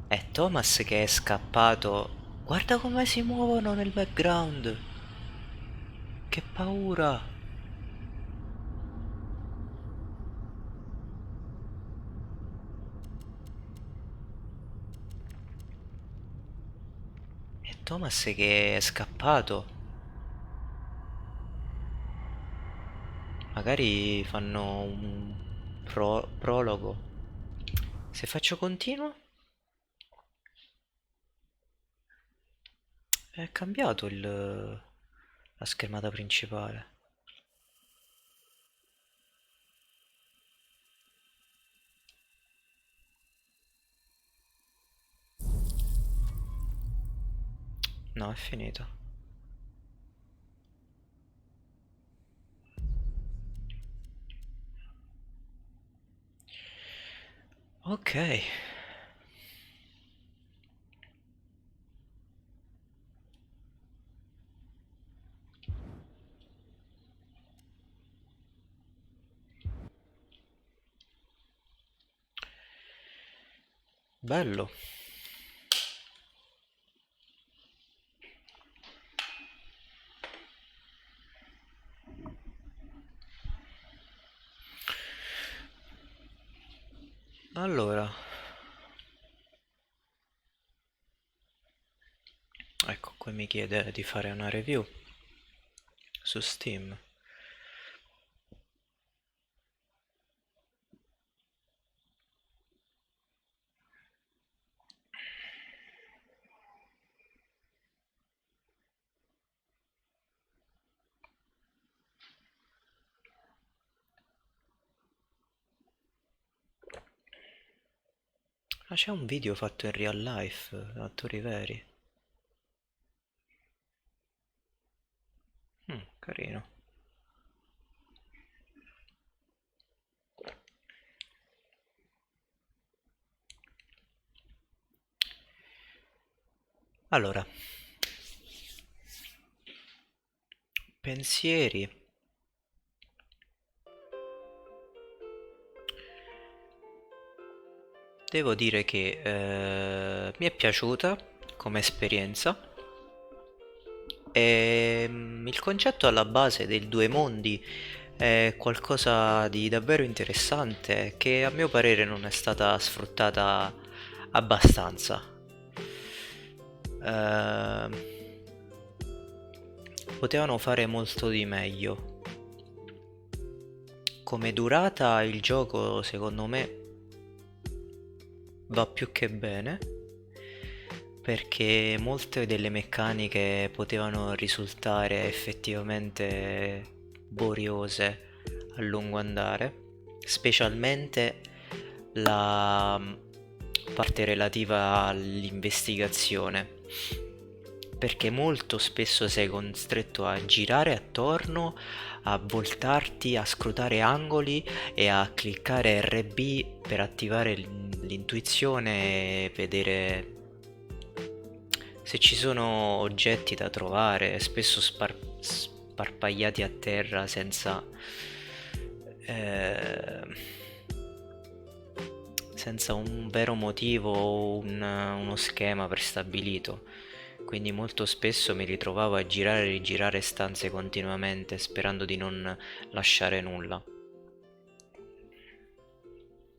È Thomas che è scappato Guarda come si muovono nel background. Che paura. E Thomas che è scappato. Magari fanno un prologo. Se faccio continuo? È cambiato la schermata principale. No, è finito. Ok. Bello. Allora, ecco, qui mi chiede di fare una review su Steam. Ah, c'è un video fatto in real life, attori veri. Carino. Allora, pensieri. Devo dire che mi è piaciuta come esperienza. Il concetto alla base dei due mondi è qualcosa di davvero interessante che a mio parere non è stata sfruttata abbastanza. Ehm, Potevano fare molto di meglio. Come durata il gioco secondo me va più che bene, perché molte delle meccaniche potevano risultare effettivamente boriose a lungo andare, specialmente la parte relativa all'investigazione, perché molto spesso sei costretto a girare attorno, a voltarti, a scrutare angoli e a cliccare RB per attivare l'intuizione e vedere se ci sono oggetti da trovare, spesso sparpagliati a terra eh, senza un vero motivo o uno schema prestabilito. Quindi molto spesso mi ritrovavo a girare e rigirare stanze continuamente sperando di non lasciare nulla.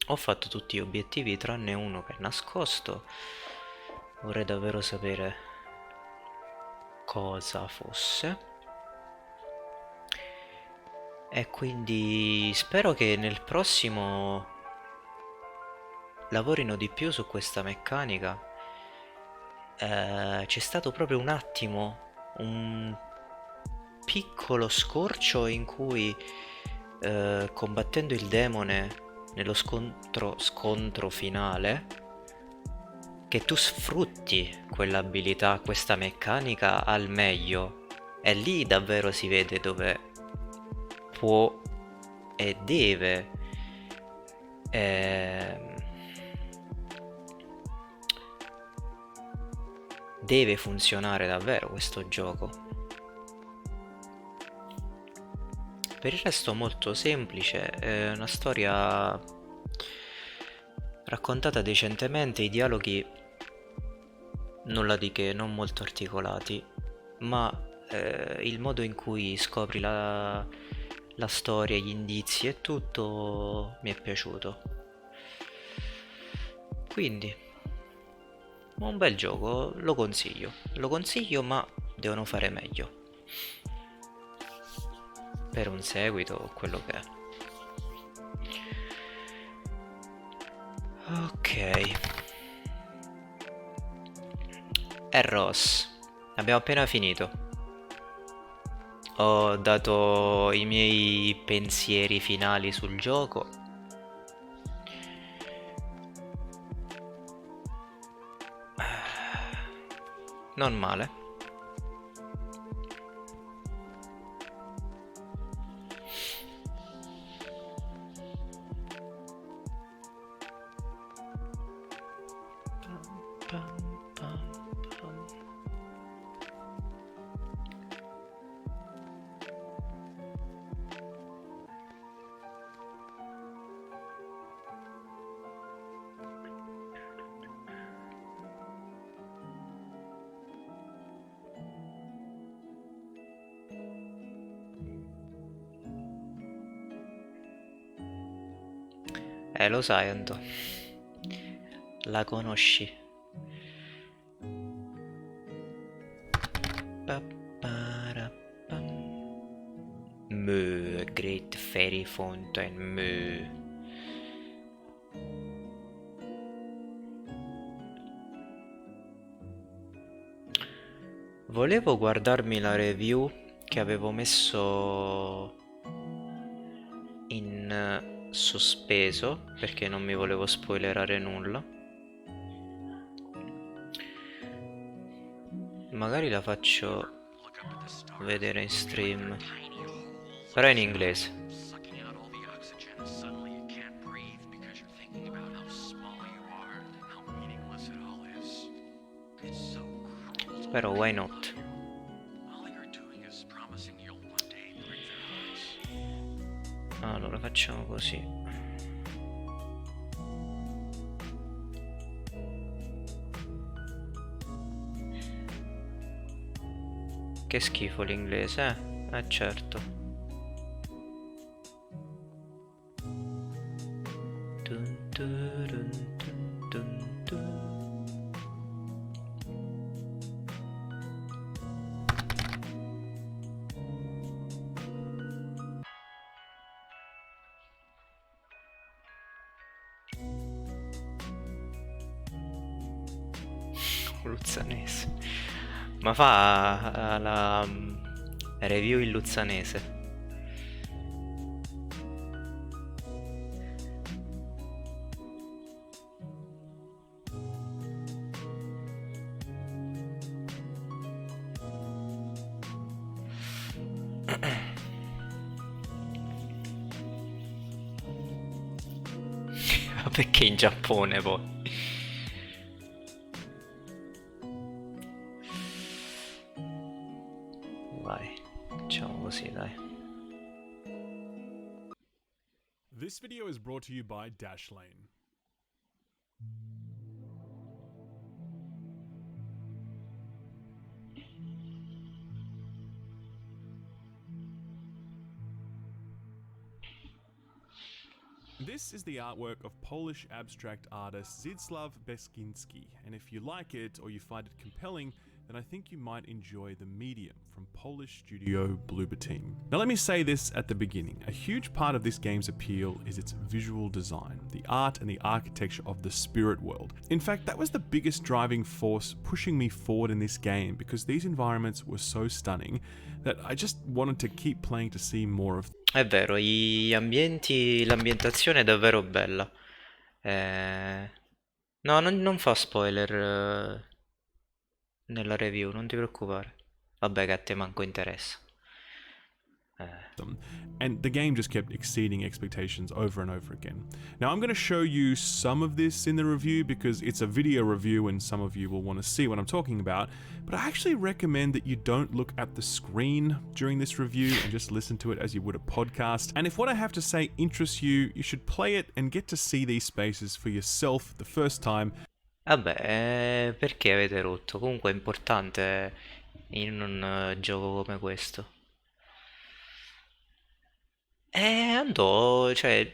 Ho fatto tutti gli obiettivi tranne uno che è nascosto. Vorrei davvero sapere cosa fosse. E quindi spero che nel prossimo lavorino di più su questa meccanica. C'è stato proprio un attimo, un piccolo scorcio in cui combattendo il demone nello scontro finale, che tu sfrutti quell'abilità, questa meccanica al meglio, e lì davvero si vede dove può e deve funzionare davvero questo gioco. Per il resto molto semplice, è una storia raccontata decentemente, i dialoghi nulla di che, non molto articolati, ma il modo in cui scopri la storia, gli indizi e tutto mi è piaciuto. Quindi, un bel gioco, lo consiglio, ma devono fare meglio per un seguito o quello che è. Ok. E Ross, abbiamo appena finito. Ho dato i miei pensieri finali sul gioco. Non male. Lo sai, Anto. La conosci. Mö, Great Fairy Fountain, mö. Volevo guardarmi la review che avevo messo in sospeso perché non mi volevo spoilerare nulla. Magari la faccio vedere in stream, però in inglese. Però why not? Allora facciamo così. Che schifo l'inglese, certo. Dun dun dun dun dun. Luzzanese. Ma fa la review in luzzanese. Perché in Giappone poi? Vai, facciamo così, dai. This video is brought to you by Dashlane. This is the artwork of Polish abstract artist Zdzisław Beskiński, and if you like it or you find it compelling, then I think you might enjoy The Medium from Polish studio Bloober Team. Now let me say this at the beginning, a huge part of this game's appeal is its visual design, the art and the architecture of the spirit world. In fact, that was the biggest driving force pushing me forward in this game because these environments were so stunning that I just wanted to keep playing to see more of. È vero, gli ambienti, l'ambientazione è davvero bella. No, non fa spoiler nella review, non ti preoccupare. Vabbè che a te manco interessa. Them, and the game just kept exceeding expectations over and over again. Now I'm going to show you some of this in the review because it's a video review and some of you will want to see what I'm talking about, but I actually recommend that you don't look at the screen during this review and just listen to it as you would a podcast. And if what I have to say interests you, you should play it and get to see these spaces for yourself the first time. Vabbè, perché avete rotto? Comunque è importante in un gioco come questo. Andò, cioè,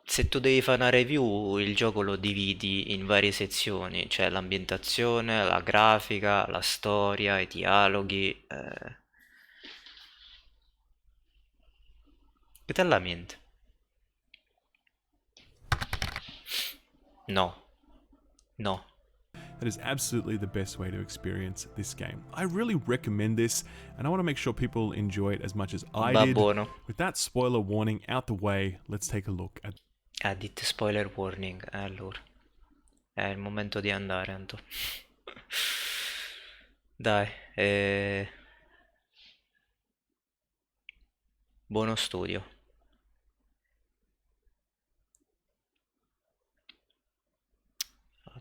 se tu devi fare una review, il gioco lo dividi in varie sezioni, cioè l'ambientazione, la grafica, la storia, i dialoghi. Che te la mente? No, no. That is absolutely the best way to experience this game. I really recommend this, and I want to make sure people enjoy it as much as I Va did. buono. With that spoiler warning out the way, let's take a look at Dite spoiler warning, allora. È il momento di andare, Anto. Dai, buono studio.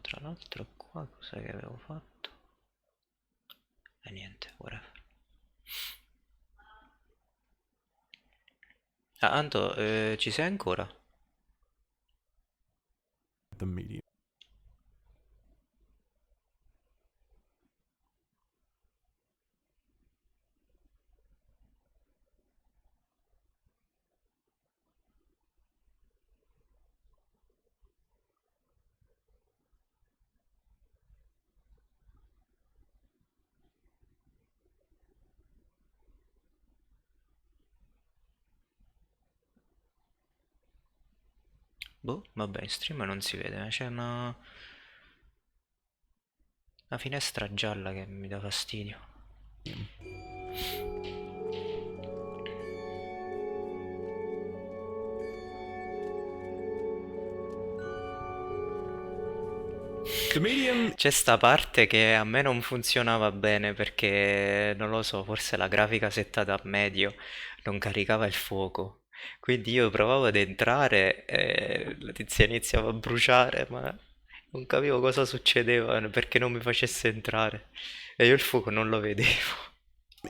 Tra l'altro qua cos'è che avevo fatto? E niente, whatever. Anto, ci sei ancora? the medium. Boh, vabbè, in stream non si vede, c'è una finestra gialla che mi dà fastidio. The medium C'è sta parte che a me non funzionava bene perché, non lo so, forse la grafica settata a medio non caricava il fuoco. Quindi io provavo ad entrare e la tizia iniziava a bruciare, ma non capivo cosa succedeva perché non mi facesse entrare. E io il fuoco non lo vedevo.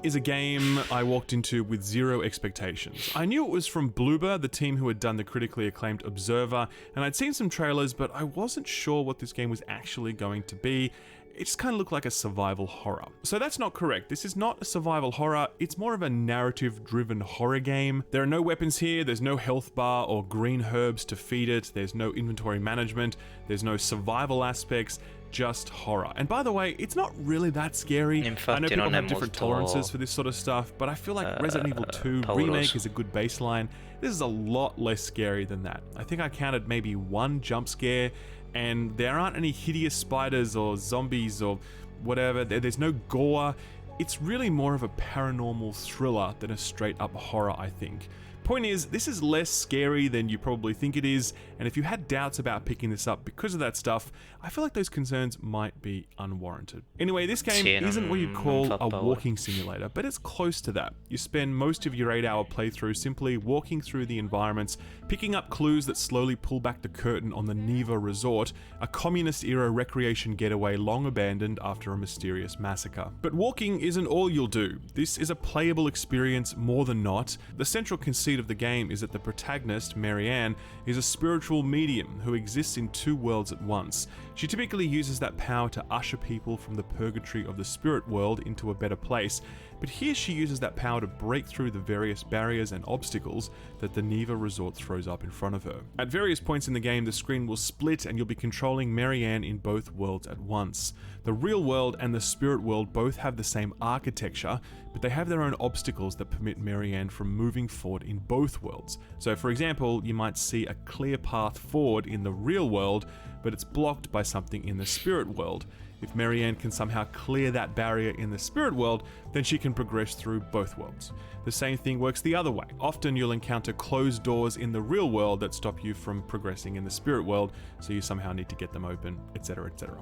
is a game I walked into with zero expectations. I knew it was from Bloober, the team who had done the critically acclaimed Observer, and I'd seen some trailers, but I wasn't sure what this game was actually going to be. It just kind of looked like a survival horror. So that's not correct. This is not a survival horror, it's more of a narrative-driven horror game. There are no weapons here, there's no health bar or green herbs to feed it, there's no inventory management, there's no survival aspects, just horror. And by the way, it's not really that scary. I know Infatti people non è have different molto tolerances for this sort of stuff, but I feel like Resident Evil 2 pauroso. Remake is a good baseline. This is a lot less scary than that. I think I counted maybe one jump scare, and there aren't any hideous spiders or zombies or whatever. There's no gore. It's really more of a paranormal thriller than a straight up horror, I think. Point is, this is less scary than you probably think it is, and if you had doubts about picking this up because of that stuff, I feel like those concerns might be unwarranted. Anyway, this game Sì, isn't what you'd call non fa a paura. walking simulator, but it's close to that. You spend most of your 8-hour playthrough simply walking through the environments, picking up clues that slowly pull back the curtain on the Neva Resort, a communist-era recreation getaway long abandoned after a mysterious massacre. But walking isn't all you'll do. This is a playable experience more than not. The central conceit of the game is that the protagonist, Marianne, is a spiritual medium who exists in two worlds at once. She typically uses that power to usher people from the purgatory of the spirit world into a better place, but here she uses that power to break through the various barriers and obstacles that the Neva Resort throws up in front of her. At various points in the game, the screen will split and you'll be controlling Marianne in both worlds at once. The real world and the spirit world both have the same architecture, but they have their own obstacles that permit Marianne from moving forward in both worlds. So for example, you might see a clear path forward in the real world, but it's blocked by something in the spirit world. If Marianne can somehow clear that barrier in the spirit world, then she can progress through both worlds. The same thing works the other way. Often you'll encounter closed doors in the real world that stop you from progressing in the spirit world, so you somehow need to get them open, etc, etc.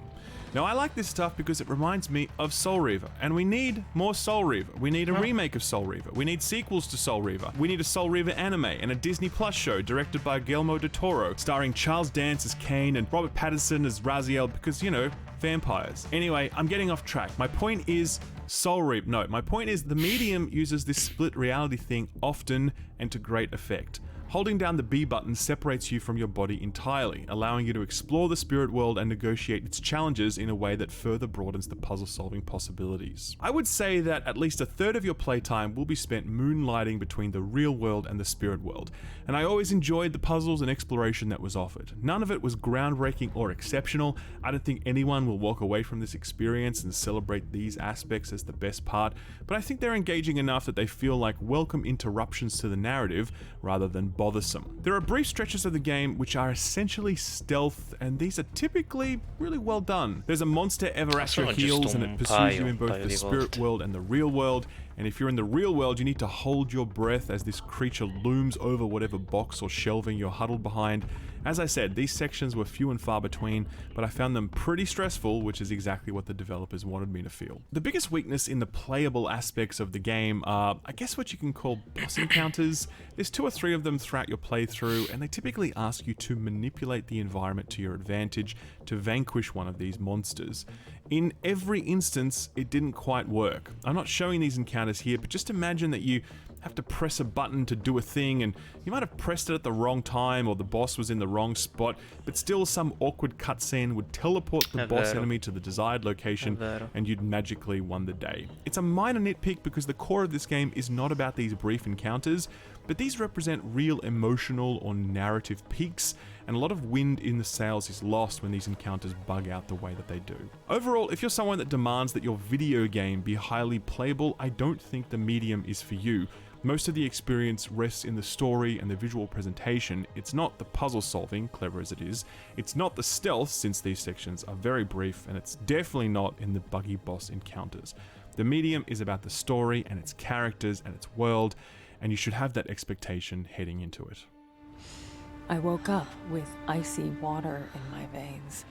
Now I like this stuff because it reminds me of Soul Reaver, and we need more Soul Reaver. We need a remake of Soul Reaver. We need sequels to Soul Reaver. We need a Soul Reaver anime and a Disney Plus show directed by Guillermo del Toro, starring Charles Dance as Kane and Robert Pattinson as Raziel because, you know, vampires. Anyway, I'm getting off track. My point is my point is the medium uses this split reality thing often and to great effect. Holding down the B button separates you from your body entirely, allowing you to explore the spirit world and negotiate its challenges in a way that further broadens the puzzle-solving possibilities. I would say that at least a third of your playtime will be spent moonlighting between the real world and the spirit world, and I always enjoyed the puzzles and exploration that was offered. None of it was groundbreaking or exceptional. I don't think anyone will walk away from this experience and celebrate these aspects as the best part, but I think they're engaging enough that they feel like welcome interruptions to the narrative rather than bothersome. There are brief stretches of the game which are essentially stealth, and these are typically really well done. There's a monster ever at your heels and it pursues you in both the spirit world and the real world, and if you're in the real world you need to hold your breath as this creature looms over whatever box or shelving you're huddled behind. As I said, these sections were few and far between, but I found them pretty stressful, which is exactly what the developers wanted me to feel. The biggest weakness in the playable aspects of the game are, I guess, what you can call boss encounters. There's 2 or 3 of them throughout your playthrough, and they typically ask you to manipulate the environment to your advantage to vanquish one of these monsters. In every instance, it didn't quite work. I'm not showing these encounters here, but just imagine that you have to press a button to do a thing, and you might have pressed it at the wrong time, or the boss was in the wrong spot, but still some awkward cutscene would teleport the boss enemy to the desired location, and you'd magically won the day. It's a minor nitpick because the core of this game is not about these brief encounters, but these represent real emotional or narrative peaks, and a lot of wind in the sails is lost when these encounters bug out the way that they do. Overall, if you're someone that demands that your video game be highly playable, I don't think the medium is for you. Most of the experience rests in the story and the visual presentation. It's not the puzzle solving, clever as it is. It's not the stealth, since these sections are very brief, and it's definitely not in the buggy boss encounters. The medium is about the story and its characters and its world, and you should have that expectation heading into it. I woke up with icy water in my veins.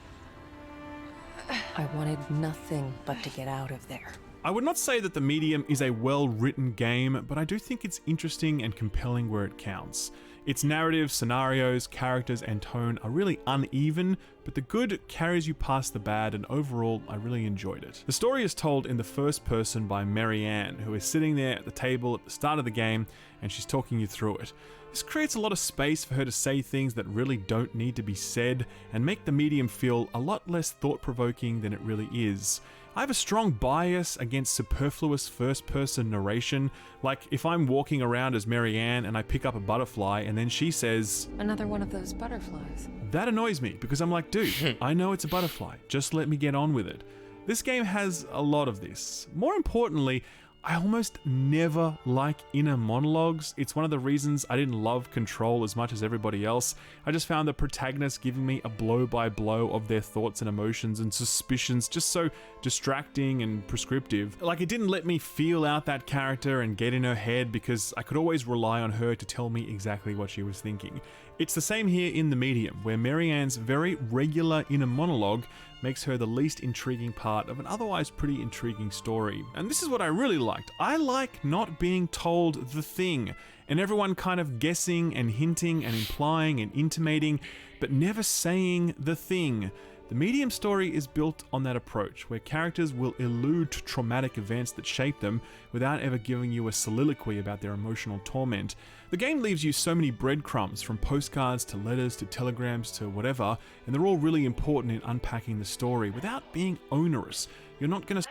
I wanted nothing but to get out of there. I would not say that the medium is a well-written game, but I do think it's interesting and compelling where it counts. Its narrative, scenarios, characters, and tone are really uneven, but the good carries you past the bad, and overall, I really enjoyed it. The story is told in the first person by Mary Ann, who is sitting there at the table at the start of the game, and she's talking you through it. This creates a lot of space for her to say things that really don't need to be said, and make the medium feel a lot less thought-provoking than it really is. I have a strong bias against superfluous first-person narration, like if I'm walking around as Mary Ann and I pick up a butterfly and then she says, "Another one of those butterflies." That annoys me because I'm like, dude, I know it's a butterfly, just let me get on with it. This game has a lot of this. More importantly, I almost never like inner monologues. It's one of the reasons I didn't love Control as much as everybody else. I just found the protagonists giving me a blow-by-blow of their thoughts and emotions and suspicions just so distracting and prescriptive. Like, it didn't let me feel out that character and get in her head because I could always rely on her to tell me exactly what she was thinking. It's the same here in the medium, where Mary Ann's very regular inner monologue makes her the least intriguing part of an otherwise pretty intriguing story. And this is what I really liked. I like not being told the thing, and everyone kind of guessing and hinting and implying and intimating, but never saying the thing. The medium story is built on that approach, where characters will elude traumatic events that shape them without ever giving you a soliloquy about their emotional torment. The game leaves you so many breadcrumbs, from postcards to letters to telegrams to whatever, and they're all really important in unpacking the story without being onerous. You're not going to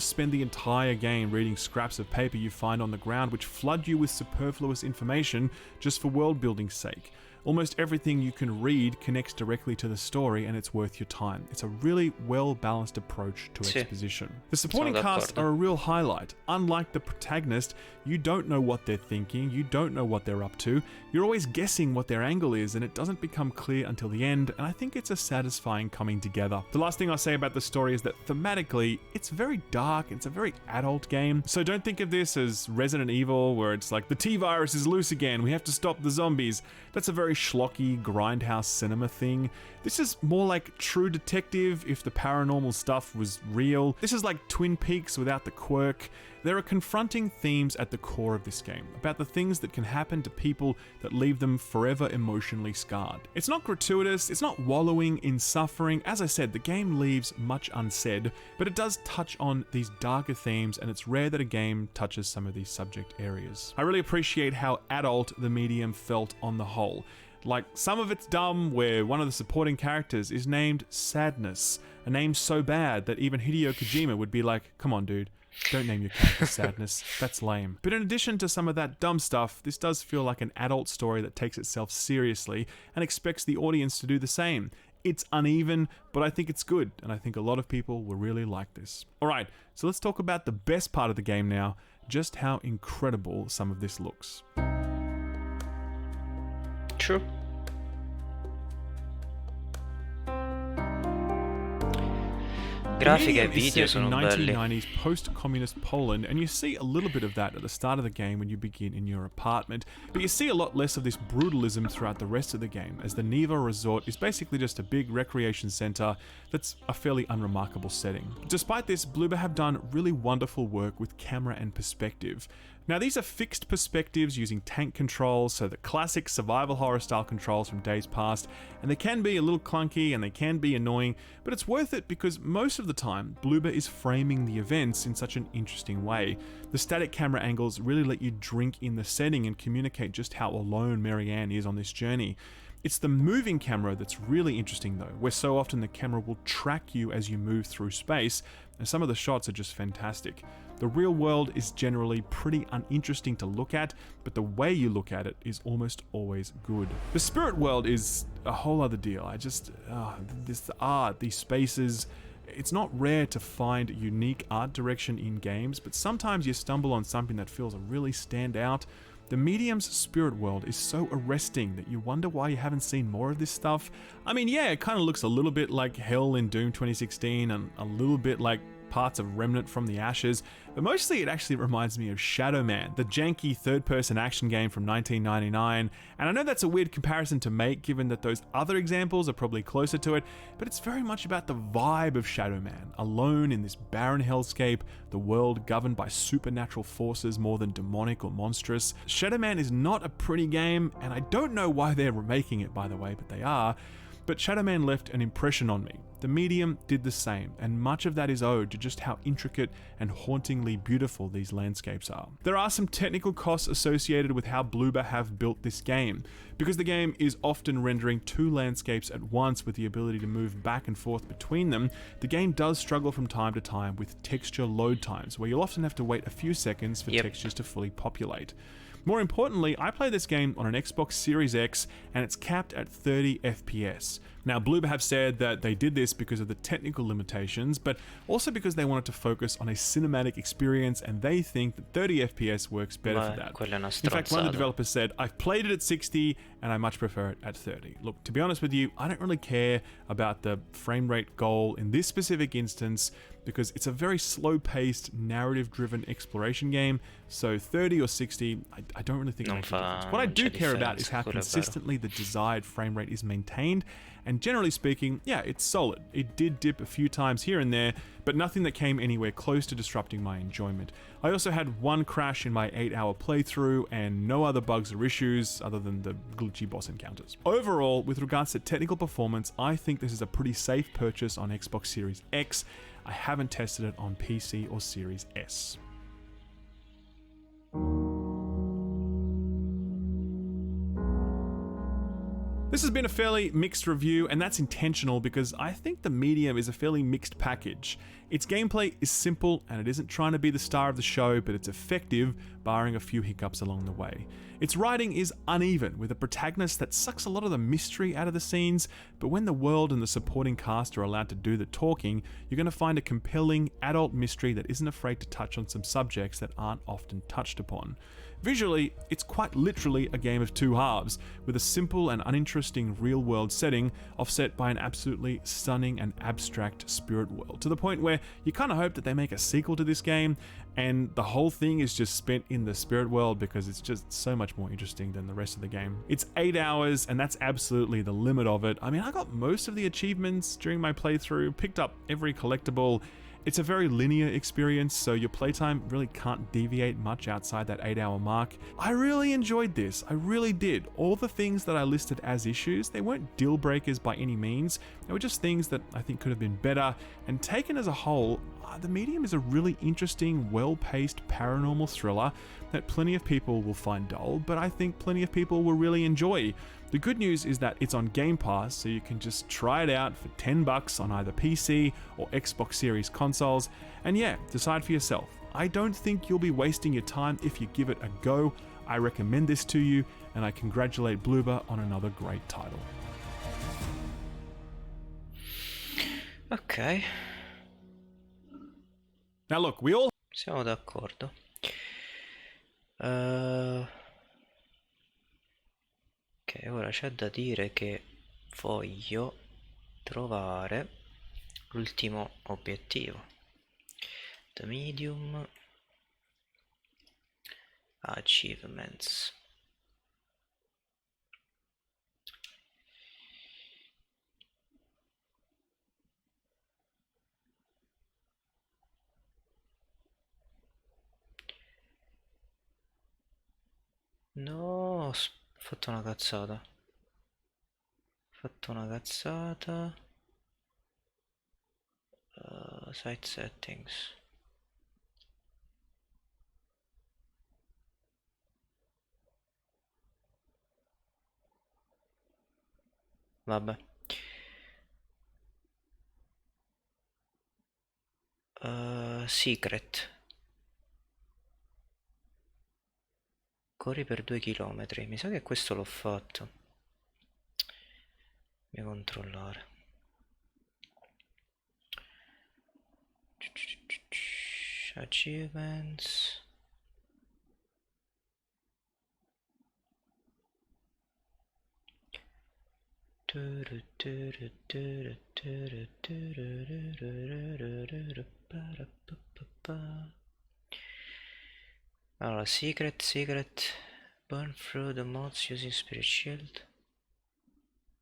spend the entire game reading scraps of paper you find on the ground which flood you with superfluous information just for world building's sake. Almost everything you can read connects directly to the story, and it's worth your time. It's a really well-balanced approach to exposition. The supporting cast are a real highlight. Unlike the protagonist, you don't know what they're thinking, you don't know what they're up to, you're always guessing what their angle is, and it doesn't become clear until the end, and I think it's a satisfying coming together. The last thing I'll say about the story is that thematically, it's very dark, it's a very adult game, so don't think of this as Resident Evil, where it's like, the T-virus is loose again, we have to stop the zombies. That's a very schlocky grindhouse cinema thing. This is more like True Detective if the paranormal stuff was real. This is like Twin Peaks without the quirk. There are confronting themes at the core of this game, about the things that can happen to people that leave them forever emotionally scarred. It's not gratuitous, it's not wallowing in suffering. As I said, the game leaves much unsaid, but it does touch on these darker themes, and it's rare that a game touches some of these subject areas. I really appreciate how adult the medium felt on the whole. Like, some of it's dumb, where one of the supporting characters is named Sadness, a name so bad that even Hideo Kojima would be like, come on dude, don't name your character Sadness, that's lame. But in addition to some of that dumb stuff, this does feel like an adult story that takes itself seriously and expects the audience to do the same. It's uneven, but I think it's good, and I think a lot of people will really like this. Alright, so let's talk about the best part of the game now, just how incredible some of this looks. True. Grafica e Medium is video set in sono belli. 1990s post-communist Poland, and you see a little bit of that at the start of the game when you begin in your apartment, but you see a lot less of this brutalism throughout the rest of the game, as the Neva Resort is basically just a big recreation center that's a fairly unremarkable setting. Despite this, Bloober have done really wonderful work with camera and perspective. Now, these are fixed perspectives using tank controls, so the classic survival horror style controls from days past, and they can be a little clunky and they can be annoying, but it's worth it because most of the time, Bloober is framing the events in such an interesting way. The static camera angles really let you drink in the setting and communicate just how alone Marianne is on this journey. It's the moving camera that's really interesting though, where so often the camera will track you as you move through space, and some of the shots are just fantastic. The real world is generally pretty uninteresting to look at, but the way you look at it is almost always good. The spirit world is a whole other deal. This art, these spaces, it's not rare to find unique art direction in games, but sometimes you stumble on something that feels really stand out. The medium's spirit world is so arresting that you wonder why you haven't seen more of this stuff. I mean, yeah, it kind of looks a little bit like Hell in Doom 2016 and a little bit like parts of Remnant from the Ashes, but mostly it actually reminds me of Shadow Man, the janky third-person action game from 1999, and I know that's a weird comparison to make given that those other examples are probably closer to it, but it's very much about the vibe of Shadow Man, alone in this barren hellscape, the world governed by supernatural forces more than demonic or monstrous. Shadow Man is not a pretty game, and I don't know why they're remaking it, by the way, but they are. But Shadow Man left an impression on me. The medium did the same, and much of that is owed to just how intricate and hauntingly beautiful these landscapes are. There are some technical costs associated with how Bloober have built this game. Because the game is often rendering two landscapes at once with the ability to move back and forth between them, the game does struggle from time to time with texture load times, where you'll often have to wait a few seconds for textures to fully populate. More importantly, I play this game on an Xbox Series X and it's capped at 30 FPS. Now, Bloober have said that they did this because of the technical limitations, but also because they wanted to focus on a cinematic experience and they think that 30 FPS works better for that. In fact, one of the developers said, I've played it at 60 and I much prefer it at 30. Look, to be honest with you, I don't really care about the frame rate goal in this specific instance because it's a very slow-paced, narrative-driven exploration game, so 30 or 60, I don't really think it makes a difference. What I do care about is how consistently the desired frame rate is maintained, and generally speaking, yeah, it's solid. It did dip a few times here and there, but nothing that came anywhere close to disrupting my enjoyment. I also had one crash in my 8-hour playthrough, and no other bugs or issues other than the glitchy boss encounters. Overall, with regards to technical performance, I think this is a pretty safe purchase on Xbox Series X. I haven't tested it on PC or Series S. This has been a fairly mixed review, and that's intentional because I think the medium is a fairly mixed package. Its gameplay is simple and it isn't trying to be the star of the show, but it's effective, barring a few hiccups along the way. Its writing is uneven, with a protagonist that sucks a lot of the mystery out of the scenes, but when the world and the supporting cast are allowed to do the talking, you're going to find a compelling adult mystery that isn't afraid to touch on some subjects that aren't often touched upon. Visually, it's quite literally a game of two halves, with a simple and uninteresting real-world setting offset by an absolutely stunning and abstract spirit world, to the point where you kind of hope that they make a sequel to this game, and the whole thing is just spent in the spirit world because it's just so much more interesting than the rest of the game. It's 8 hours, and that's absolutely the limit of it. I mean, I got most of the achievements during my playthrough, picked up every collectible, It's a very linear experience, so your playtime really can't deviate much outside that 8-hour mark. I really enjoyed this, I really did. All the things that I listed as issues, they weren't deal breakers by any means, they were just things that I think could have been better, and taken as a whole, The Medium is a really interesting, well-paced paranormal thriller that plenty of people will find dull, but I think plenty of people will really enjoy. The good news is that it's on Game Pass, so you can just try it out for $10 on either PC or Xbox Series consoles, and yeah, decide for yourself. I don't think you'll be wasting your time if you give it a go. I recommend this to you, and I congratulate Bloober on another great title. Ok, Now look, we all siamo d'accordo. Ok, ora c'è da dire che voglio trovare l'ultimo obiettivo. The Medium Achievements. No, ho fatto una cazzata. Site settings. Vabbè. Secret. Corri per 2 chilometri. Mi sa che questo l'ho fatto. Devo controllare. Achievements. Allora, secret. Burn through the mods using Spirit Shield.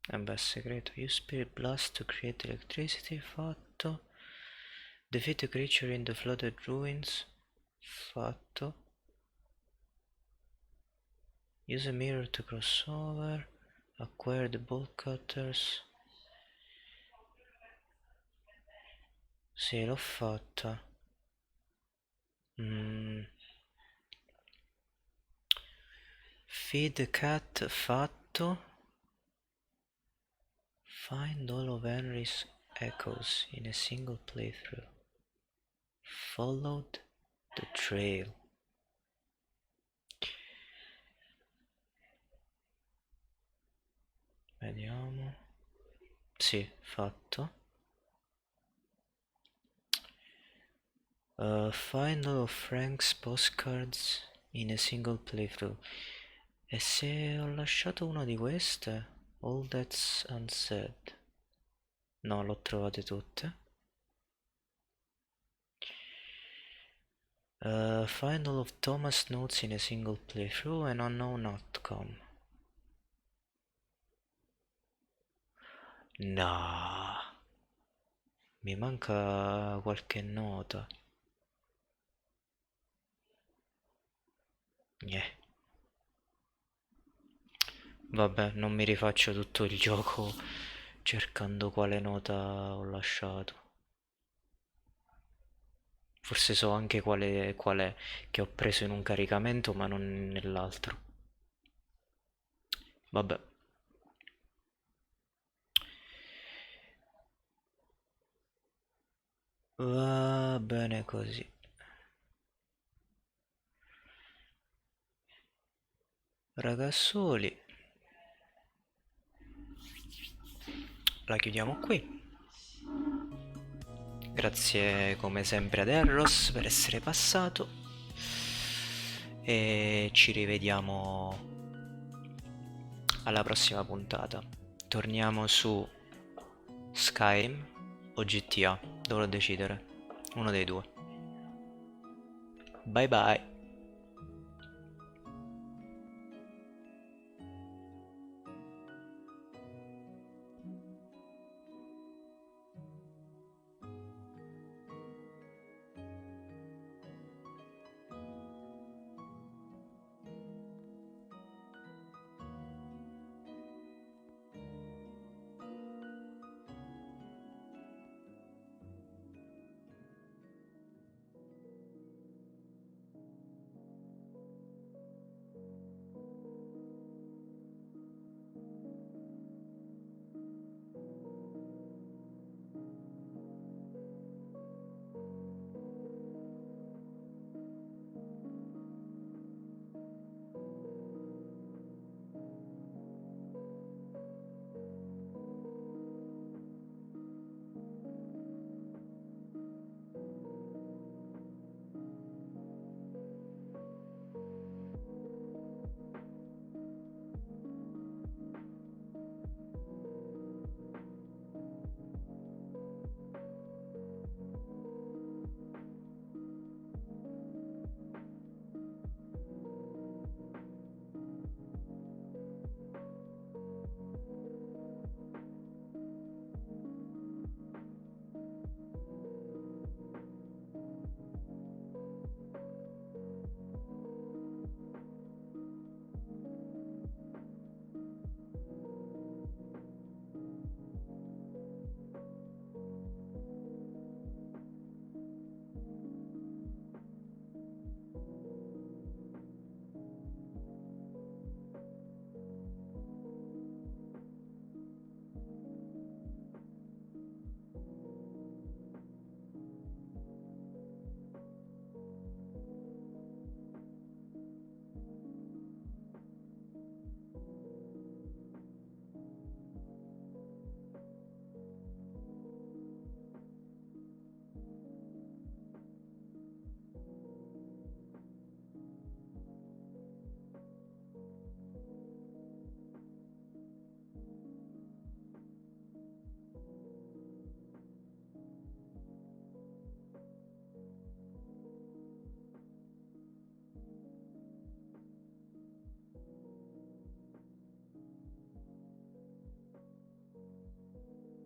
Beh, segreto. Use Spirit Blast to create electricity. Fatto. Defeat a creature in the flooded ruins. Fatto. Use a mirror to cross over. Acquire the bolt cutters. Sì, l'ho fatta. Feed the cat, fatto. Find all of Henry's echoes in a single playthrough. Followed the trail. Vediamo. Sì, fatto. Find all of Frank's postcards in a single playthrough. E se ho lasciato una di queste? All That's Unsaid. No, l'ho trovate tutte. Find all of Thomas' notes in a single playthrough and unknown outcome. No, mi manca qualche nota. Vabbè, non mi rifaccio tutto il gioco cercando quale nota ho lasciato. Forse so anche qual è che ho preso in un caricamento ma non nell'altro. Vabbè. Va bene così. Ragazzoli, la chiudiamo qui. Grazie come sempre ad Erros per essere passato e ci rivediamo alla prossima puntata. Torniamo su Skyrim o GTA, dovrò decidere, uno dei due. Bye bye.